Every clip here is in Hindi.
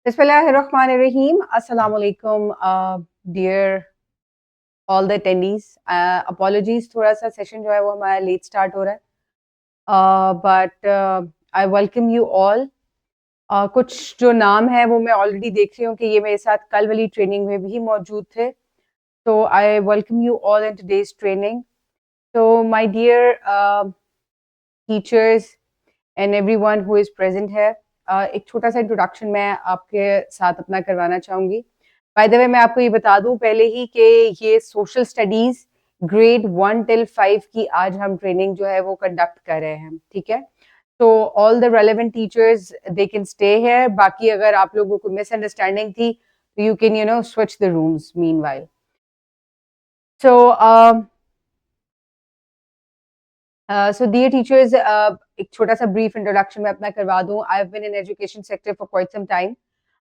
Bismillahirrahmanirrahim. Assalamu alaikum, dear all the attendees. Apologies, थोड़ा सा सेशन जो है वो हमारा लेट स्टार्ट हो रहा है, but I welcome you all. कुछ जो नाम है वो मैं ऑलरेडी देख रही हूँ कि ये मेरे साथ कल वाली ट्रेनिंग में भी मौजूद थे. तो I welcome you all in today's training. तो my dear teachers and everyone who is present है, एक छोटा सा इंट्रोडक्शन मैं आपके साथ अपना करवाना चाहूंगी. बाय द वे मैं आपको ये बता दूं पहले ही कि ये सोशल स्टडीज ग्रेड 1 till 5 की आज हम ट्रेनिंग जो है वो कंडक्ट कर रहे हैं. ठीक है, तो all the relevant teachers they can stay here. बाकी अगर आप लोगों को मिसअंडरस्टैंडिंग थी तो you can switch the rooms meanwhile. So so dear teachers, एक छोटा सा ब्रीफ इंट्रोडक्शन मैं अपना करवा दूं. I have been in education sector for quite some time.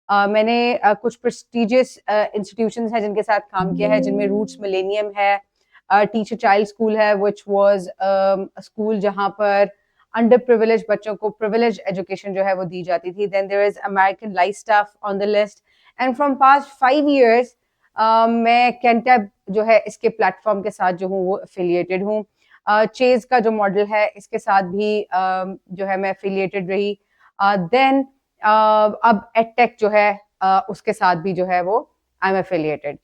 मैंने कुछ प्रेस्टिजियस इंस्टीट्यूशंस हैं जिनके साथ काम किया है, जिनमें रूट्स मिलेनियम है, टीचर चाइल्ड स्कूल है, विच वाज स्कूल जहां पर अंडर प्रिविलेज बच्चों को प्रिविलेज एजुकेशन जो है वो दी जाती थी. Then there is American life staff on the list. And from past 5 years मैं कैंटैब जो है इसके प्लेटफॉर्म के साथ जो हूँ वो एफिलिएटेड हूँ. चेज का जो मॉडल है इसके साथ भी जो है मैं एफिलिएटेड रही. देन अब एडटेक जो है उसके साथ भी जो है वो आई एम एफिलिएटेड.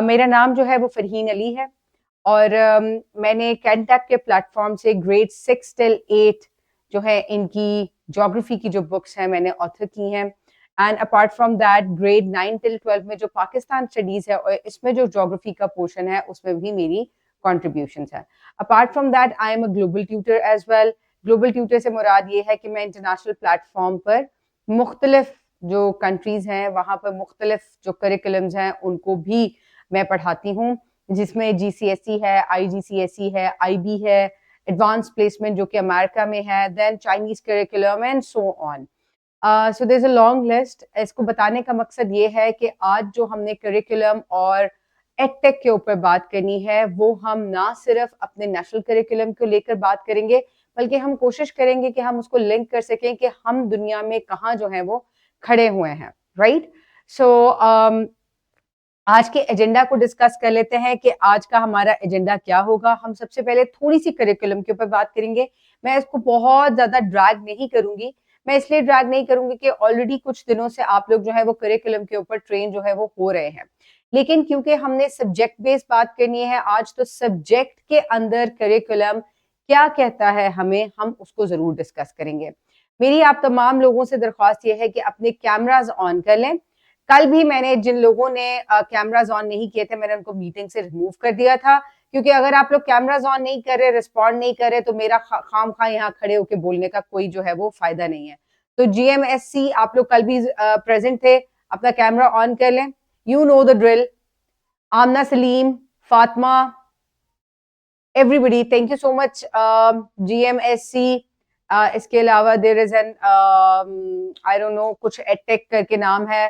मेरा नाम जो है वो फरहीन अली है और मैंने कैंटैक के प्लेटफॉर्म से ग्रेड 6 till 8 जो है इनकी ज्योग्राफी की जो बुक्स हैं मैंने ऑथर की हैं. And apart from that grade 9 till 12 में जो पाकिस्तान स्टडीज है और इसमें जो ज्योग्राफी का पोर्शन है उसमें भी मेरी कॉन्ट्रीब्यूशन है. Apart from that I am a global tutor as well. Global tutor से मुराद ये है कि मैं इंटरनेशनल प्लेटफॉर्म पर मुख्तलिफ जो कंट्रीज हैं वहाँ पर मुख्तलिफ जो करिकुलम्स हैं उनको भी मैं पढ़ाती हूँ, जिसमें GCSE है, IGCSE है, IB है, एडवांस प्लेसमेंट जो कि अमेरिका में है, then Chinese curriculum and so on. So there is a long list. इसको बताने का मकसद ये है कि आज जो हमने करिकुलम और एडटेक के ऊपर बात करनी है वो हम ना सिर्फ अपने नेशनल करिकुलम को लेकर बात करेंगे, बल्कि हम कोशिश करेंगे कि हम उसको लिंक कर सकें कि हम दुनिया में कहाँ जो है वो खड़े हुए हैं. राइट. सो आज के एजेंडा को डिस्कस कर लेते हैं कि आज का हमारा एजेंडा क्या होगा. हम सबसे पहले थोड़ी सी करिकुलम के ऊपर बात करेंगे. मैं इसको बहुत ज्यादा ड्रैग नहीं करूंगी. मैं इसलिए ड्रैग नहीं करूंगी कि ऑलरेडी कुछ दिनों से आप लोग जो है वो करिकुलम के ऊपर ट्रेन जो है वो हो रहे हैं. लेकिन क्योंकि हमने सब्जेक्ट बेस्ड बात करनी है आज, तो सब्जेक्ट के अंदर करिकुलम क्या कहता है हमें, हम उसको जरूर डिस्कस करेंगे. मेरी आप तमाम लोगों से दरख्वास्त ये है कि अपने कैमराज ऑन कर लें. कल भी मैंने जिन लोगों ने कैमराज ऑन नहीं किए थे मैंने उनको मीटिंग से रिमूव कर दिया था, क्योंकि अगर आप लोग कैमराज ऑन नहीं कर रहे, रिस्पॉन्ड नहीं कर रहे, तो मेरा खाम खा यहाँ खड़े होकर बोलने का कोई जो है वो फायदा नहीं है. तो GMSC आप लोग कल भी प्रेजेंट थे, अपना कैमरा ऑन कर लें. You know the drill. Amna Saleem, Fatima, everybody, thank you so much. GMSC. इसके अलावा there is an I don't know कुछ एडटेक करके नाम है.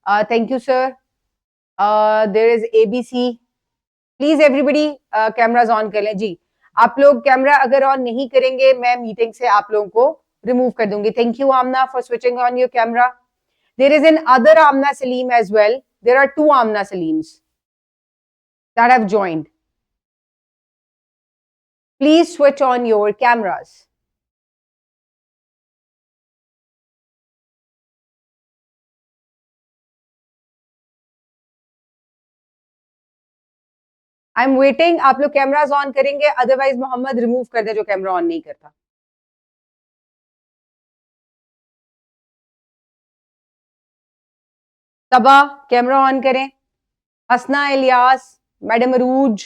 Thank you sir. There is ABC. Please everybody cameras on कर लें जी. आप लोग कैमरा अगर ऑन नहीं करेंगे मैं मीटिंग से आप लोगों को रिमूव कर दूंगी. Thank you Amna for switching on your camera. There is another Amna Saleem as well. There are 2 Amna Saleems that have joined. Please switch on your cameras. I am waiting. आप लोग कैमराज ऑन करेंगे, अदरवाइज मोहम्मद रिमूव कर दे जो कैमरा ऑन नहीं करता. तबा कैमरा ऑन करें. हसना Ilyas, madam Arooj,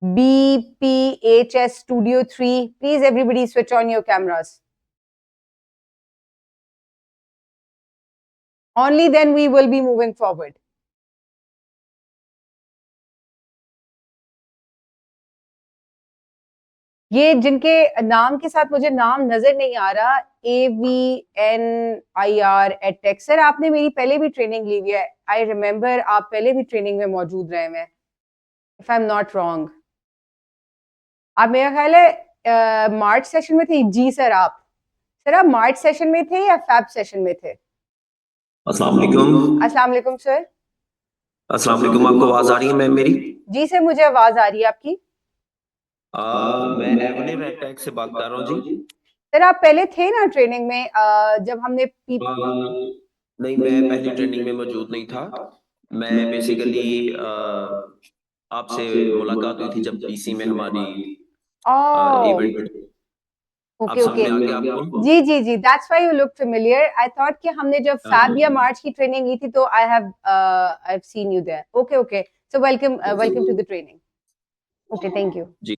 BPHS Studio 3, please everybody switch on your cameras. Only then we will be moving forward. ये जिनके नाम के साथ मुझे नाम नजर नहीं आ रहा, AVNIR एडटेक, सर आपने मेरी पहले भी ट्रेनिंग ली हुई है. आई रिमेम्बर आप पहले भी ट्रेनिंग में मौजूद रहे हैं, if I am not wrong. आप मेरा ख्याल है मार्च सेशन में थे जी सर. आप मार्च सेशन में थे या फैब सेशन में थे? अस्सलाम वालेकुम। अस्सलाम वालेकुम सर। अस्सलाम वालेकुम, आपको आवाज आ रही है मैम मेरी? जी सर, मुझे आवाज आ रही है आपकी। मैं एवने रेटैक से बात कर रहा हूँ जी। सर आप पहले थे ना ट्रेनिंग में, जब हमने नहीं, मैं पहली ट्रेनिंग में मौजूद नहीं था। मैं बेसिकली आपसे मुलाकात हुई थी जब पीसी में हमारी ओह, इवेंट। आप ओके ओके। समझ में आ गया आपको? जी जी जी, that's why you look familiar. I thought कि हमने जब फैब या मार्च की ट्रेनिंग ली थी तो I have seen you there. Okay okay, so welcome welcome to the training. Okay, thank you. जी।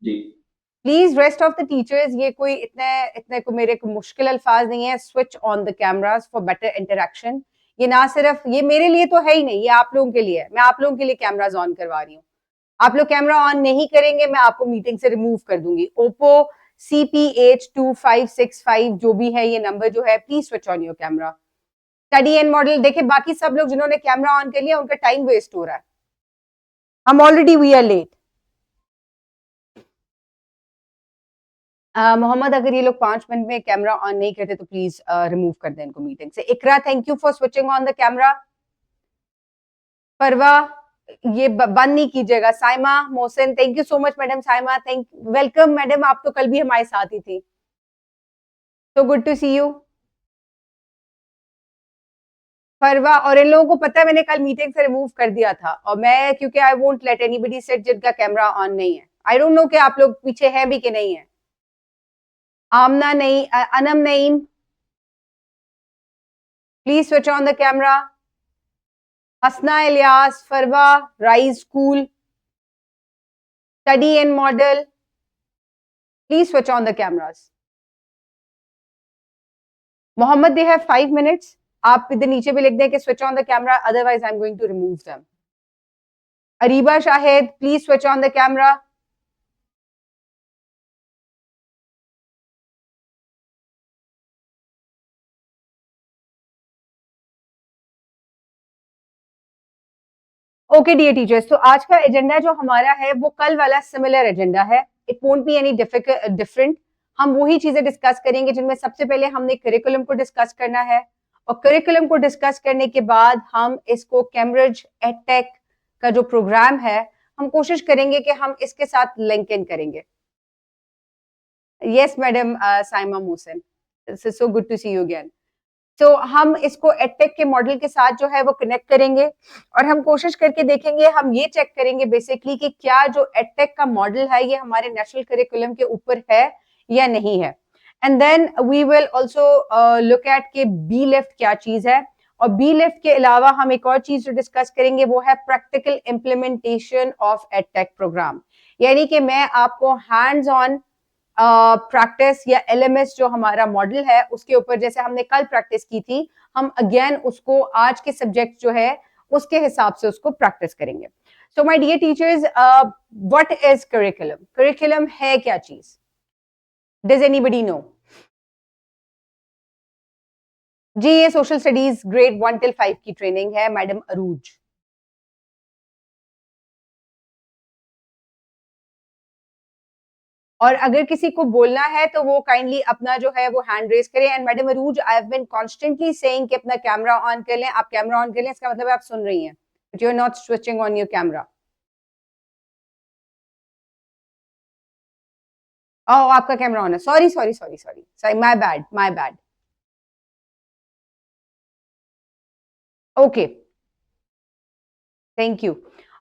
Please rest of the teachers, ये कोई इतने इतने को मेरे को मुश्किल अल्फाज नहीं है। Switch on the cameras for better interaction. ये ना सिर्फ ये मेरे लिए तो है ही नहीं, ये आप लोगों के लिए है। मैं आप लोगों के लिए कैमराज ऑन करवा रही हूँ। आप लोग कैमरा ऑन नहीं करेंगे, मैं आपको मीटिंग से रिमूव कर दूंगी। ओप्पो CPH2565 जो भी है ये नंबर जो है, please switch on your camera. Study and model देखिए, बाकी सब लोग जिन्होंने कैमरा ऑन कर लिया उनका टाइम वेस्ट हो रहा है। हम already we are late. Mohammad, अगर ये लोग 5 मिनट में कैमरा ऑन नहीं करते तो प्लीज रिमूव कर दें इनको मीटिंग से। Iqra, thank you for switching on the camera. Parwa, ये बंद नहीं कीजिएगा। Saima Mohsin, thank you so much madam. Saima, thank welcome madam, आप तो कल भी हमारे साथ ही थी। तो गुड टू सी यू। परवा, और इन लोगों को पता है मैंने कल मीटिंग से रिमूव कर दिया था, और मैं क्योंकि I won't let anybody sit जिनका कैमरा ऑन नहीं है। आई डोंट नो कि आप लोग पीछे हैं भी कि नहीं है। आमना नहीं, Anam Naeem, please switch on the camera. Hasna Ilyas, Farwa, rise school, study and model, please switch on the cameras. Mohammad, they have 5 minutes। आप इधर नीचे भी लिख दें कि switch on the camera, otherwise I am going to remove them. Areeba Shahid, please switch on the camera. Okay dear teachers, तो आज का एजेंडा जो हमारा है वो कल वाला सिमिलर एजेंडा है। It won't be any different. हम वही चीजें डिस्कस करेंगे जिनमें सबसे पहले हमने करिकुलम को डिस्कस करना है, और करिकुलम को डिस्कस करने के बाद हम इसको कैम्ब्रिज एडटेक का जो प्रोग्राम है हम कोशिश करेंगे कि हम इसके साथ लिंक इन करेंगे। Yes madam Saima Mohsin, so good to see you again. तो हम इसको एडटेक के मॉडल के साथ जो है वो कनेक्ट करेंगे, और हम कोशिश करके देखेंगे, हम ये चेक करेंगे बेसिकली कि क्या जो एडटेक का मॉडल है ये हमारे नेशनल करिकुलम के ऊपर है या नहीं है। And then we will also look at K B left क्या चीज है, और बी लेफ्ट के अलावा हम एक और चीज जो डिस्कस करेंगे वो है practical implementation of edtech program. यानी कि मैं आपको हैंड्स ऑन प्रैक्टिस या एलएमएस जो हमारा मॉडल है उसके ऊपर, जैसे हमने कल प्रैक्टिस की थी, हम अगेन उसको आज के सब्जेक्ट जो है उसके हिसाब से उसको प्रैक्टिस करेंगे। So my dear teachers, what is curriculum? Curriculum है क्या चीज? Does anybody no? जी, ये सोशल स्टडीज ग्रेड 1 till 5 की ट्रेनिंग है मैडम अरूज। और अगर किसी को बोलना है तो वो काइंडली अपना जो है वो हैंड रेज करें। And madam Arooj, I have been constantly saying कि अपना कैमरा ऑन कर लें। आप कैमरा ऑन कर लें, इसका मतलब आप सुन रही हैं, but you are not switching on your camera. Oh, आपका कैमरा ऑन है। Sorry sorry sorry sorry sorry, my bad my bad. Okay, thank you.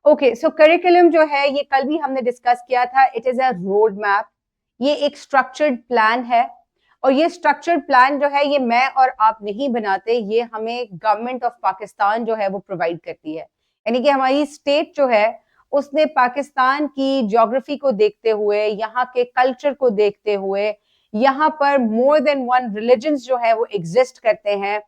Okay, so curriculum जो है ये कल भी हमने डिस्कस किया था। It is a road map, ये एक स्ट्रक्चर्ड प्लान है, और ये स्ट्रक्चर्ड प्लान जो है ये मैं और आप नहीं बनाते, ये हमें गवर्नमेंट ऑफ पाकिस्तान जो है वो प्रोवाइड करती है। यानी कि हमारी स्टेट जो है उसने पाकिस्तान की ज्योग्राफी को देखते हुए, यहाँ के कल्चर को देखते हुए, यहाँ पर मोर देन वन रिलीजन्स जो है वो एग्जिस्ट करते हैं,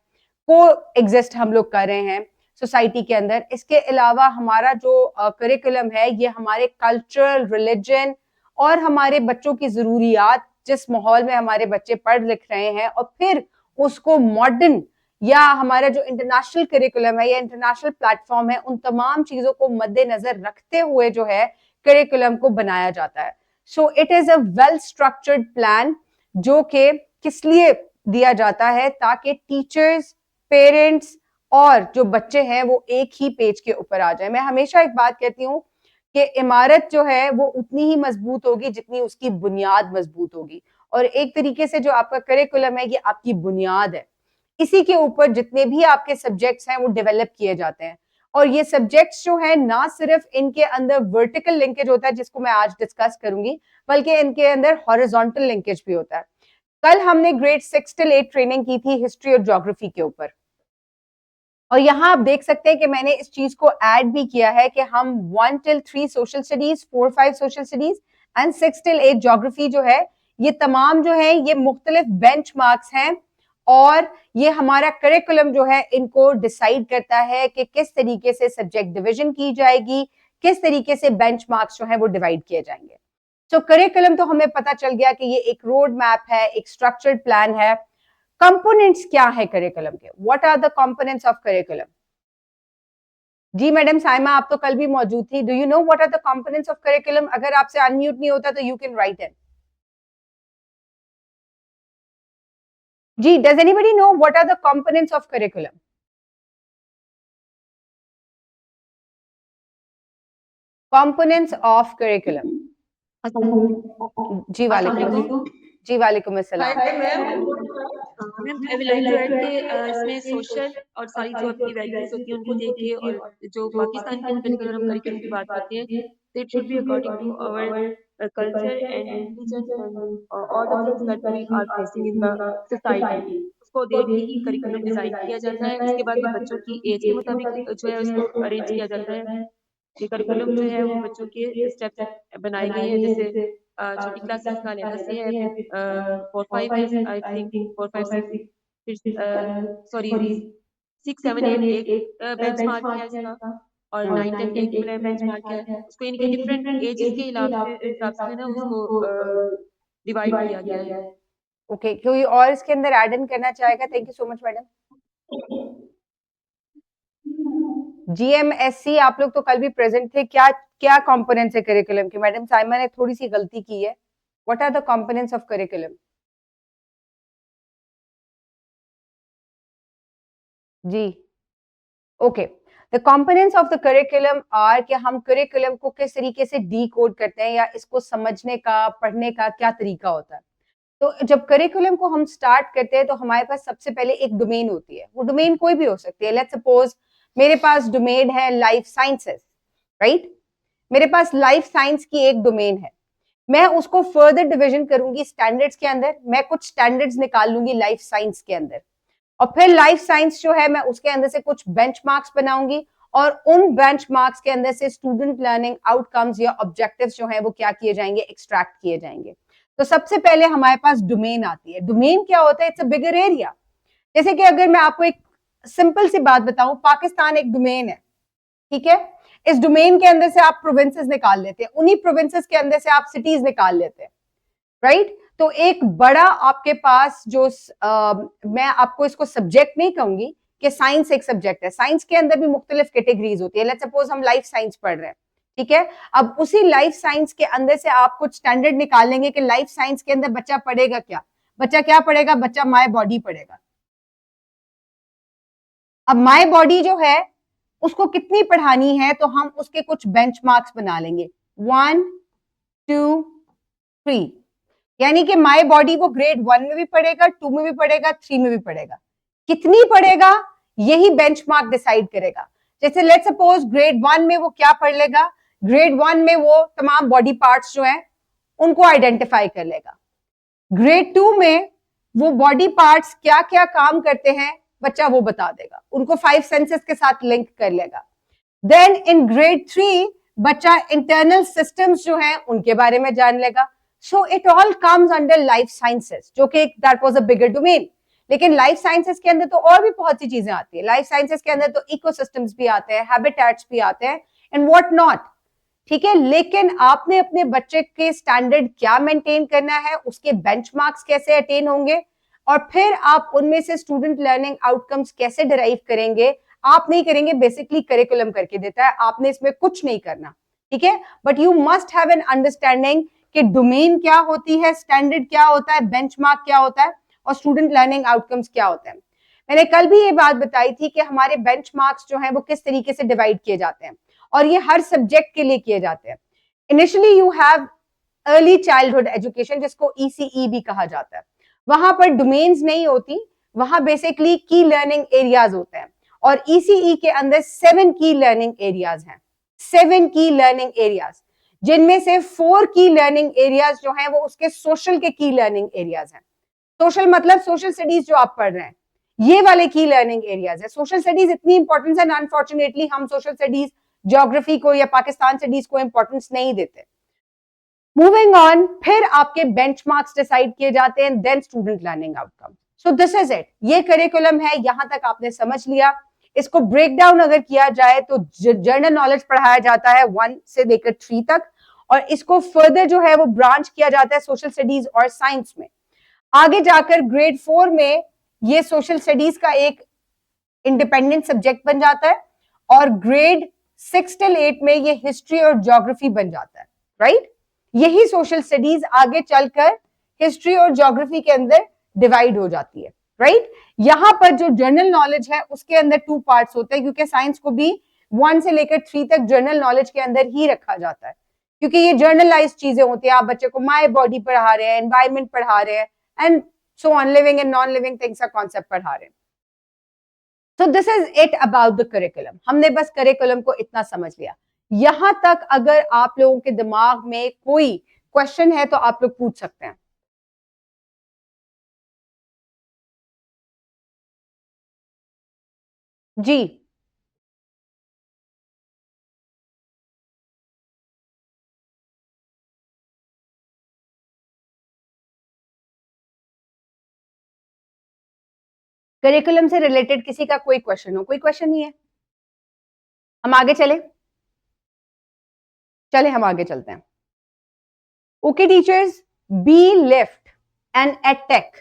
को एग्जिस्ट हम लोग कर रहे हैं सोसाइटी के अंदर। इसके अलावा हमारा जो करिकुलम है ये हमारे कल्चरल, रिलीजन और हमारे बच्चों की जरूरियात, जिस माहौल में हमारे बच्चे पढ़ लिख रहे हैं, और फिर उसको मॉडर्न या हमारा जो इंटरनेशनल करिकुलम है या इंटरनेशनल प्लेटफॉर्म है, उन तमाम चीजों को मद्देनजर रखते हुए जो है करिकुलम को बनाया जाता है। So it is a well structured plan, जो कि किस लिए दिया जाता है, ताकि टीचर्स, पेरेंट्स और जो बच्चे हैं वो एक ही पेज के ऊपर आ जाए। मैं हमेशा एक बात कहती हूँ कि इमारत जो है वो उतनी ही मजबूत होगी जितनी उसकी बुनियाद मजबूत होगी, और एक तरीके से जो आपका करिकुलम है ये आपकी बुनियाद है। इसी के ऊपर जितने भी आपके सब्जेक्ट्स हैं वो डेवलप किए जाते हैं, और ये सब्जेक्ट्स जो है ना सिर्फ इनके अंदर वर्टिकल लिंकेज होता है जिसको मैं आज डिस्कस करूंगी, बल्कि इनके अंदर हॉरिजॉन्टल लिंकेज भी होता है। कल हमने ग्रेड 6 till 8 ट्रेनिंग की थी हिस्ट्री और ज्योग्राफी के ऊपर, और यहाँ आप देख सकते हैं कि मैंने इस चीज को ऐड भी किया है कि हम 1 till 3 social studies, 4-5 social studies and 6 till 8 geography जो है, ये तमाम जो है ये मुख्तलिफ बेंचमार्क्स हैं, और ये हमारा करिकुलम जो है इनको डिसाइड करता है कि किस तरीके से सब्जेक्ट डिवीजन की जाएगी, किस तरीके से बेंचमार्क्स जो है वो डिवाइड किए जाएंगे। तो करिकुलम तो हमें पता चल गया कि ये एक रोड मैप है, एक स्ट्रक्चर्ड प्लान है। कंपोनेंट्स क्या है करिकुलम के? What are the components of curriculum? जी मैडम साइमा, आप तो कल भी मौजूद थी। Do you know what are the components of curriculum? अगर आपसे अनम्यूट नहीं होता तो यू कैन राइट इन। जी, does anybody know what are the components of curriculum? Components of curriculum. जी वालेकुम, जी वालेकुम अस्सलाम। Hi ma'am. Ma'am I will like to add कि इसमें सोशल और सारी जो आपकी वैल्यूज होती हैं उनको देख के, और जो पाकिस्तान के अंदर हम करिकुलम की बात करते हैं, तो it should be according to our culture and religion and all the things that we are facing in the society. उसको देख के ही करिकुलम डिजाइन किया जाता है। उसके बाद फिर बच्चों की एज के मुताबिक जो है उसको अरेंज किया जाता है। ये करिकुलम जो है वो बच्चों के स्टेप्स बनाए गए हैं, जैसे छोटी क्लासेस का अलग से है, फिर 4-5 है, आई थिंक 4-5-6, फिर सॉरी 6-7-8 एक बेंच मार्क है इसका, और 9-10 एक बेंच मार्क है। उसको यानी कि डिफरेंट एजेस के हिसाब से ना उसको डिवाइड किया गया है। ओके, कोई और इसके अंदर ऐड इन करना चाहेगा? Thank you so much madam. GMSC आप लोग तो कल भी प्रेजेंट थे। क्या क्या कंपोनेंट्स है करिकुलम के? मैडम साइमा ने थोड़ी सी गलती की है। What are the components of curriculum? जी okay, the components of the curriculum are कि हम करिकुलम को किस तरीके से डी कोड करते हैं, या इसको समझने का, पढ़ने का क्या तरीका होता है। तो जब करिकुलम को हम स्टार्ट करते हैं तो हमारे पास सबसे पहले एक डोमेन होती है। वो डोमेन कोई भी हो सकती है। लेट्स सपोज मेरे पास डोमेन है लाइफ साइंसेस, राइट? मेरे पास लाइफ साइंस की एक डोमेन है। मैं उसको फर्दर डिवीजन करूंगी स्टैंडर्ड्स के अंदर। मैं कुछ स्टैंडर्ड्स निकाल लूंगी लाइफ साइंस के अंदर, और फिर लाइफ साइंस जो है मैं उसके अंदर से कुछ बेंचमार्क्स बनाऊंगी, और उन बेंचमार्क्स के अंदर से स्टूडेंट लर्निंग आउटकम्स या ऑब्जेक्टिव्स जो है वो क्या किए जाएंगे, एक्सट्रैक्ट किए जाएंगे। तो सबसे पहले हमारे पास डोमेन आती है। डोमेन क्या होता है? It's a bigger area. जैसे कि अगर मैं आपको एक सिंपल सी बात बताऊं, पाकिस्तान एक डोमेन है, ठीक है? इस डोमेन के अंदर से आप प्रोविंसेस निकाल लेते हैं, उन्हीं प्रोविंसेस के अंदर से आप सिटीज निकाल लेते हैं, राइट? तो एक बड़ा आपके पास जो मैं आपको इसको सब्जेक्ट नहीं कहूंगी कि साइंस एक सब्जेक्ट है। साइंस के अंदर भी मुख्तलिफ कैटेगरीज होती है। लेट्स सपोज हम लाइफ साइंस पढ़ रहे हैं, ठीक है? अब उसी लाइफ साइंस के अंदर से आप कुछ स्टैंडर्ड निकाल लेंगे कि लाइफ साइंस के अंदर बच्चा पढ़ेगा क्या। बच्चा क्या पढ़ेगा? बच्चा माय बॉडी पढ़ेगा। अब माय बॉडी जो है उसको कितनी पढ़ानी है, तो हम उसके कुछ बेंचमार्क्स बना लेंगे, 1 2 3। यानी कि माय बॉडी वो ग्रेड 1 में भी पढ़ेगा, 2 में भी पढ़ेगा, 3 में भी पढ़ेगा। कितनी पढ़ेगा यही बेंचमार्क डिसाइड करेगा। जैसे लेट्स सपोज ग्रेड 1 में वो क्या पढ़ लेगा? ग्रेड 1 में वो तमाम बॉडी पार्ट्स जो हैं उनको आइडेंटिफाई कर लेगा। ग्रेड 2 में वो बॉडी पार्ट्स क्या क्या काम करते हैं बच्चा वो बता देगा, उनको 5 सेंसेस के साथ लिंक कर लेगा। देन इन ग्रेड 3 बच्चा इंटरनल सिस्टम्स जो हैं उनके बारे में जान लेगा। So it all comes under life sciences, जो कि that was a bigger domain. लेकिन लाइफ साइंसेस के अंदर तो और भी बहुत सी चीजें आती है। लाइफ साइंसेस के अंदर तो इकोसिस्टम्स भी आते हैं, हैबिटेट्स भी आते हैं, एंड व्हाट नॉट, ठीक है? लेकिन आपने अपने बच्चे के स्टैंडर्ड क्या मेंटेन करना है, उसके बेंचमार्क्स कैसे अटेन होंगे, और फिर आप उनमें से स्टूडेंट लर्निंग आउटकम्स कैसे डिराइव करेंगे, आप नहीं करेंगे। बेसिकली करिकुलम करके देता है, आपने इसमें कुछ नहीं करना, ठीक है? But you must have an understanding कि डोमेन क्या होती है, स्टैंडर्ड क्या होता है, बेंचमार्क क्या होता है, और स्टूडेंट लर्निंग आउटकम्स क्या होता है। मैंने कल भी ये बात बताई थी कि हमारे बेंचमार्क्स जो हैं वो किस तरीके से डिवाइड किए जाते हैं, और ये हर सब्जेक्ट के लिए किए जाते हैं। Initially you have early childhood education, जिसको ECE भी कहा जाता है। वहां पर डोमेन्स नहीं होती, वहां बेसिकली की लर्निंग एरियाज होते हैं, और ECE के अंदर 7 की लर्निंग एरियाज हैं, 7 की लर्निंग एरियाज, जिनमें से 4 की लर्निंग एरियाज जो हैं वो उसके सोशल के की लर्निंग एरियाज हैं। सोशल मतलब सोशल स्टडीज जो आप पढ़ रहे हैं, ये वाले की लर्निंग एरियाज है। सोशल स्टडीज इतनी इंपॉर्टेंस है, अनफॉर्चुनेटली हम सोशल स्टडीज, ज्योग्राफी को या पाकिस्तान स्टडीज को इंपॉर्टेंस नहीं देते। मूविंग ऑन, फिर आपके बेंचमार्क्स डिसाइड किए जाते हैं, then student learning outcome. So this is it, ये करिकुलम है, यहां तक आपने समझ लिया। इसको ब्रेक डाउन अगर किया जाए तो जनरल नॉलेज पढ़ाया जाता है 1 से लेकर 3 तक, और इसको फर्दर जो है वो ब्रांच किया जाता है सोशल स्टडीज और साइंस में। आगे जाकर ग्रेड 4 में ये सोशल स्टडीज का एक इंडिपेंडेंट सब्जेक्ट बन जाता है, और ग्रेड 6 till 8 में ये हिस्ट्री और ज्योग्राफी बन जाता है, राइट? यही सोशल स्टडीज आगे चलकर हिस्ट्री और ज्योग्राफी के अंदर डिवाइड हो जाती है, राइट? यहां पर जो जनरल नॉलेज है उसके अंदर 2 पार्ट्स होते हैं, क्योंकि साइंस को भी 1 से लेकर 3 तक जनरल नॉलेज के अंदर ही रखा जाता है, क्योंकि ये जर्नलाइज चीजें होती है। आप बच्चे को माय बॉडी पढ़ा रहे हैं, एनवायरमेंट पढ़ा रहे हैं, and so on, living and non living things का कॉन्सेप्ट पढ़ा रहे हैं। So this is it about the curriculum. हमने बस करिकुलम को इतना समझ लिया। यहां तक अगर आप लोगों के दिमाग में कोई क्वेश्चन है तो आप लोग पूछ सकते हैं। जी, करिकुलम से रिलेटेड किसी का कोई क्वेश्चन हो? कोई क्वेश्चन नहीं है? हम आगे चले हम आगे चलते हैं। Okay teachers, B left and attack.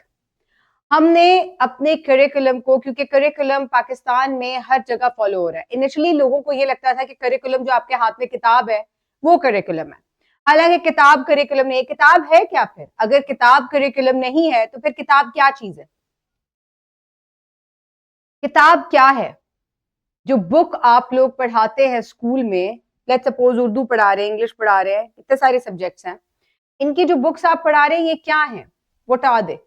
हमने अपने करिकुलम को, क्योंकि करिकुलम पाकिस्तान में हर जगह फॉलो हो रहा है। इनिशियली लोगों को ये लगता था कि करिकुलम जो आपके हाथ में किताब है वो करिकुलम है, हालांकि किताब करिकुलम नहीं है। किताब है क्या फिर? अगर किताब करिकुलम नहीं है तो फिर किताब क्या चीज है? किताब क्या है? जो बुक आप लोग पढ़ाते हैं स्कूल में, लेट्स सपोज उर्दू पढ़ा रहे हैं, इंग्लिश पढ़ा रहे हैं, इतने सारे सब्जेक्ट्स हैं, इनकी जो बुक्स आप पढ़ा रहे हैं ये क्या है? What are they?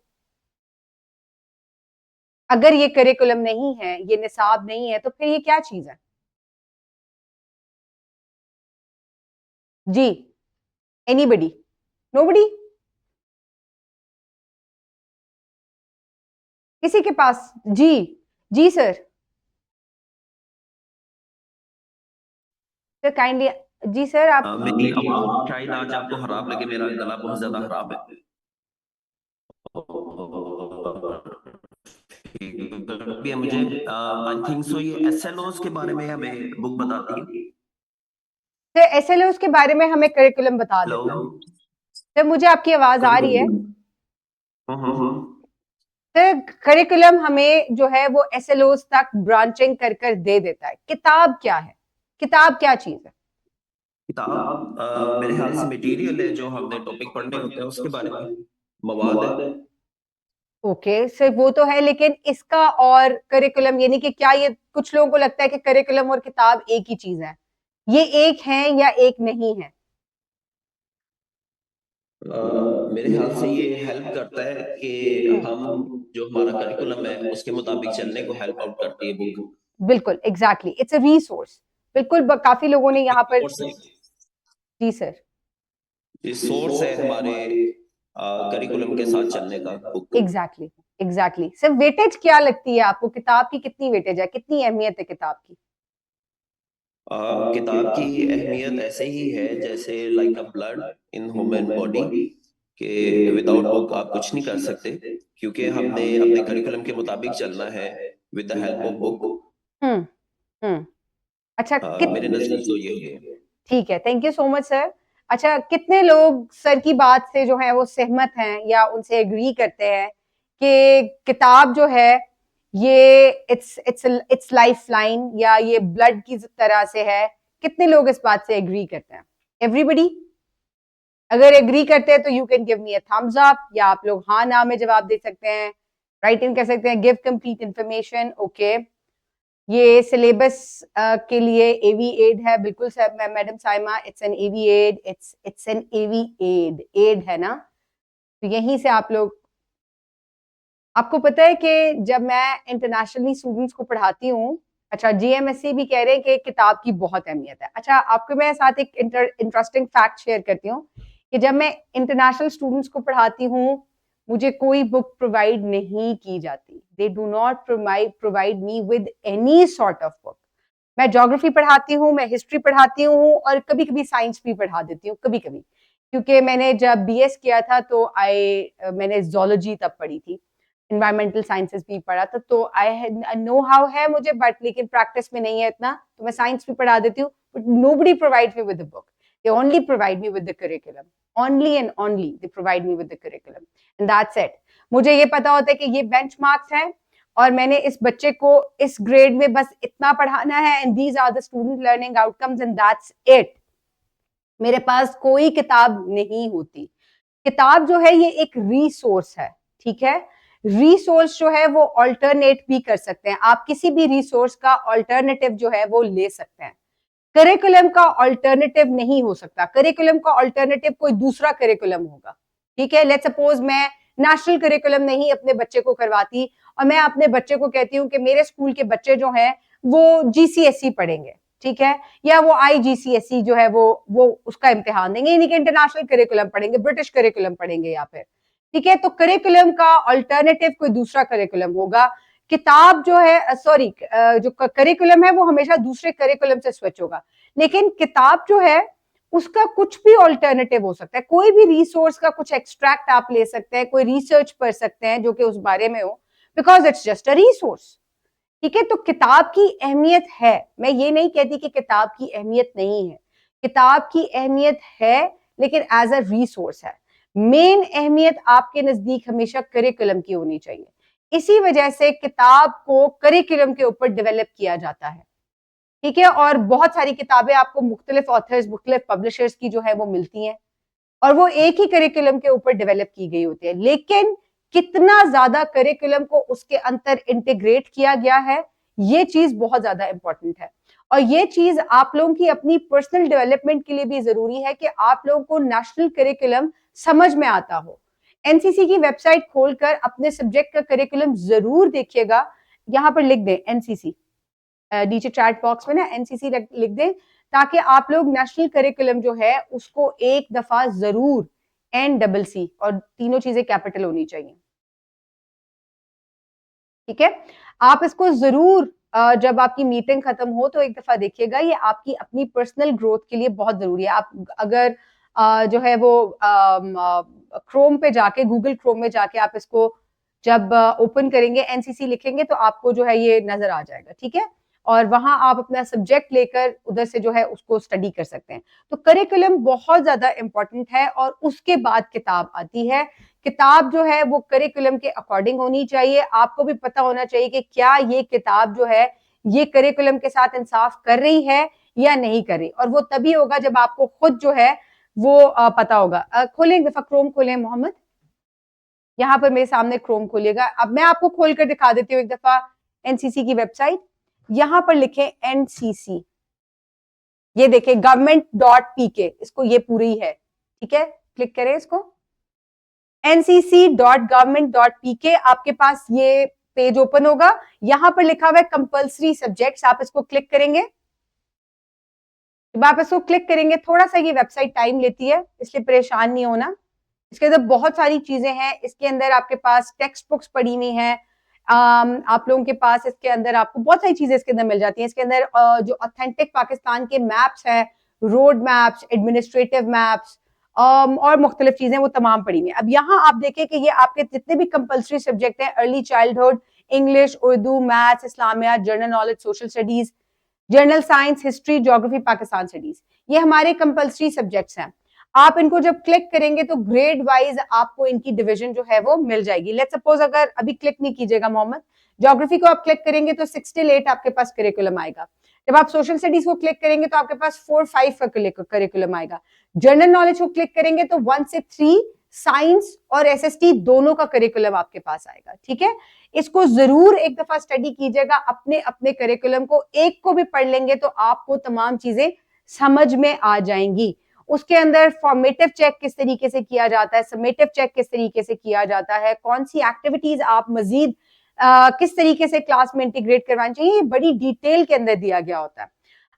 अगर ये करिकुलम नहीं है, ये निसाब नहीं है, तो फिर ये क्या चीज है? जी, एनीबडी? नोबडी? किसी के पास? जी जी सर, सर काइंडली। जी सर, आप मेरी आवाज शायद आज आपको खराब लगे, मेरा गला बहुत ज्यादा खराब है। भी मुझे आई थिंक सो ये SLOs के बारे में हमें बुक बताती है। सर SLOs के बारे में हमें करिकुलम बता देता है। हेलो सर मुझे आपकी आवाज आ रही है? हम्म सर करिकुलम हमें जो है वो SLOs तक ब्रांचिंग कर कर दे देता है। किताब क्या है? किताब क्या चीज है? किताब मेरे ख्याल से मटेरियल है जो हमने टॉपिक पढ़ने होते हैं उसके बारे में, मवाद है। ओके सर, वो तो है, लेकिन इसका और करिकुलम, यानी कि क्या ये, कुछ लोगों को लगता है कि करिकुलम और किताब एक ही चीज है, ये एक है या एक नहीं है? मेरे ख्याल से ये हेल्प करता है कि हम जो हमारा करिकुलम है उसके मुताबिक चलने को हेल्प आउट करती है बुक। बिल्कुल, एग्जैक्टली, इट्स अ रिसोर्स। बिल्कुल, काफी लोगों ने यहाँ पर। जी सर, ये सोर्स है हमारे करिकुलम के साथ चलने का book. Exactly exactly. Sir weightage क्या लगती है आपको? किताब की कितनी वेटेज है, कितनी अहमियत है किताब की? किताब की अहमियत ऐसे ही है जैसे like a blood in human body, कि विदाउट बुक आप कुछ नहीं कर सकते, क्योंकि हमने अपने करिकुलम के मुताबिक चलना है with the help of book. हम्म हम्म। अच्छा, मेरे नजदीक तो ये है। ठीक है, thank you so much sir. अच्छा, कितने लोग सर की बात से जो है वो सहमत हैं या उनसे एग्री करते हैं कि किताब जो है ये इट्स लाइफ लाइन, या ये ब्लड की तरह से है? कितने लोग इस बात से एग्री करते हैं? एवरीबडी? अगर एग्री करते हैं तो you can give me a thumbs up, या आप लोग हाँ ना में जवाब दे सकते हैं, राइट इन कह सकते हैं, गिव कंप्लीट इंफॉर्मेशन, ओके। ये सिलेबस के लिए एवी एड है, बिल्कुल madam Saima, it's an AV aid, it's an AV aid है ना। तो यहीं से आप लोग, आपको पता है कि जब मैं इंटरनेशनली स्टूडेंट्स को पढ़ाती हूँ, अच्छा जीएमएससी भी कह रहे हैं कि किताब की बहुत अहमियत है। अच्छा आपको मैं साथ एक इंटरेस्टिंग फैक्ट शेयर करती हूँ कि जब मैं इंटरनेशनल स्टूडेंट्स को पढ़ाती हूँ, मुझे कोई बुक प्रोवाइड नहीं की जाती। They do not provide me with any sort of book. मैं ज्योग्राफी पढ़ाती हूँ, मैं हिस्ट्री पढ़ाती हूँ और कभी कभी साइंस भी पढ़ा देती हूँ, कभी कभी, क्योंकि मैंने जब बीएस किया था तो मैंने जोलॉजी तब पढ़ी थी, एनवायरमेंटल साइंसेस भी पढ़ा था, तो आई नो हाउ है मुझे, बट लेकिन प्रैक्टिस में नहीं है इतना, तो मैं साइंस भी पढ़ा देती हूँ, but nobody provides me with the book, they only provide me with the curriculum, only and only they provide me with the curriculum, and that's it. मुझे ये पता होता है कि ये बेंचमार्क्स हैं और मैंने इस बच्चे को इस ग्रेड में बस इतना पढ़ाना है, and these are the student learning outcomes, and that's it. मेरे पास कोई किताब नहीं होती। किताब जो है ये एक रिसोर्स है, ठीक है। रिसोर्स जो है वो ऑल्टरनेट भी कर सकते हैं, आप किसी भी रिसोर्स का ऑल्टरनेटिव जो है वो ले सकते हैं। करिकुलम का ऑल्टरनेटिव नहीं हो सकता, करिकुलम का ऑल्टरनेटिव कोई दूसरा करिकुलम होगा, ठीक है। लेट्स सपोज मैं नेशनल करिकुलम नहीं अपने बच्चे को करवाती और मैं अपने बच्चे को कहती हूँ कि मेरे स्कूल के बच्चे जो हैं वो जीसीएसई पढ़ेंगे, ठीक है, या वो आईजीसीएसई जो है वो उसका इम्तिहान देंगे, यानी कि इंटरनेशनल करिकुलम पढ़ेंगे, ब्रिटिश करिकुलम पढ़ेंगे या फिर, ठीक है। तो करिकुलम का ऑल्टरनेटिव कोई दूसरा करिकुलम होगा। किताब जो है, सॉरी, जो करिकुलम है वो हमेशा दूसरे करिकुलम से स्विच होगा, लेकिन किताब जो है उसका कुछ भी ऑल्टरनेटिव हो सकता है, कोई भी रिसोर्स का कुछ एक्सट्रैक्ट आप ले सकते हैं, कोई रिसर्च पढ़ सकते हैं जो कि उस बारे में हो, because it's just a resource, ठीक है। तो किताब की अहमियत है, मैं ये नहीं कहती कि किताब की अहमियत नहीं है, किताब की अहमियत है, लेकिन एज अ रिसोर्स है। मेन अहमियत आपके नजदीक हमेशा करिकुलम की होनी चाहिए, इसी वजह से किताब को करिकुलम के ऊपर डेवलप किया जाता है, ठीक है। और बहुत सारी किताबें आपको मुख्तलिफ ऑथर्स, मुख्तलिफ पब्लिशर्स की जो है वो मिलती हैं और वो एक ही करिकुलम के ऊपर डेवलप की गई होती है, लेकिन कितना ज्यादा करिकुलम को उसके अंदर इंटीग्रेट किया गया है, ये चीज बहुत ज्यादा इंपॉर्टेंट है। और ये चीज आप लोगों की अपनी पर्सनल डेवलपमेंट के लिए भी जरूरी है कि आप लोगों को नेशनल करिकुलम समझ में आता हो। एनसीसी की वेबसाइट खोलकर अपने सब्जेक्ट का करिकुलम जरूर देखिएगा, यहां पर लिख दें एनसीसी, नीचे चैट बॉक्स में ना एनसीसी लिख दें, ताकि आप लोग नेशनल करिकुलम जो है उसको एक दफा जरूर, NCC, और तीनों चीजें कैपिटल होनी चाहिए, ठीक है। आप इसको जरूर जब आपकी मीटिंग खत्म हो तो एक दफा देखिएगा, ये आपकी अपनी पर्सनल ग्रोथ के लिए बहुत जरूरी है। आप अगर जो है वो क्रोम पे जाके, गूगल क्रोम में जाके आप इसको जब ओपन करेंगे, एनसीसी लिखेंगे तो आपको जो है ये नजर आ जाएगा, ठीक है। और वहां आप अपना सब्जेक्ट लेकर उधर से जो है उसको स्टडी कर सकते हैं। तो करिकुलम बहुत ज्यादा इंपॉर्टेंट है और उसके बाद किताब आती है। किताब जो है वो करिकुलम के अकॉर्डिंग होनी चाहिए, आपको भी पता होना चाहिए कि क्या ये किताब जो है ये करिकुलम के साथ इंसाफ कर रही है या नहीं कर रही, और वो तभी होगा जब आपको खुद जो है वो पता होगा। खोलें एक दफा क्रोम, खोलें मोहम्मद, यहाँ पर मेरे सामने क्रोम खोलिएगा। अब मैं आपको खोलकर दिखा देती हूँ एक दफा एनसीसी की वेबसाइट, यहां पर लिखें एनसीसी, ये देखें government.pk, इसको ये पूरी है, ठीक है, क्लिक करें इसको, ncc.government.pk, आपके पास ये पेज ओपन होगा, यहां पर लिखा हुआ है कंपल्सरी सब्जेक्ट्स, आप इसको क्लिक करेंगे। जब आप इसको क्लिक करेंगे, थोड़ा सा ये वेबसाइट टाइम लेती है, इसलिए परेशान नहीं होना, इसके अंदर बहुत सारी चीजें हैं, इसके अंदर आपके पास टेक्स्ट बुक्स पड़ी हुई हैं, आप लोगों के पास इसके अंदर आपको बहुत सारी चीजें इसके अंदर मिल जाती हैं। इसके अंदर जो ऑथेंटिक पाकिस्तान के मैप्स हैं, रोड मैप्स, एडमिनिस्ट्रेटिव मैप्स, और मुख्तलिफ चीजें वो तमाम पड़ी हुई हैं। अब यहाँ आप देखें कि ये आपके जितने भी कंपल्सरी सब्जेक्ट हैं, early childhood, English, Urdu, maths, Islamia, general knowledge, social studies, general science, history, geography, Pakistan studies, ये हमारे कंपल्सरी सब्जेक्ट्स हैं। आप इनको जब क्लिक करेंगे तो ग्रेड वाइज आपको इनकी डिवीजन जो है वो मिल जाएगी। लेट्स सपोज, अगर अभी क्लिक नहीं कीजिएगा मोहम्मद, ज्योग्राफी को आप क्लिक करेंगे तो 6 till 8 आपके पास करिकुलम आएगा। जब आप सोशल स्टडीज को क्लिक करेंगे तो आपके पास 4-5 का करिकुलम आएगा। जनरल नॉलेज को क्लिक करेंगे तो 1 से 3 साइंस और एसएसटी दोनों का करिकुलम आपके पास आएगा, ठीक है। इसको जरूर एक दफा स्टडी कीजिएगा, अपने अपने करिकुलम को एक को भी पढ़ लेंगे तो आपको तमाम चीजें समझ में आ जाएंगी। उसके अंदर फॉर्मेटिव चेक किस तरीके से किया जाता है, समेटिव चेक किस तरीके से किया जाता है, कौन सी एक्टिविटीज आप मजीद किस तरीके से क्लास में इंटीग्रेट करवानी चाहिए, बड़ी डिटेल के अंदर दिया गया होता है।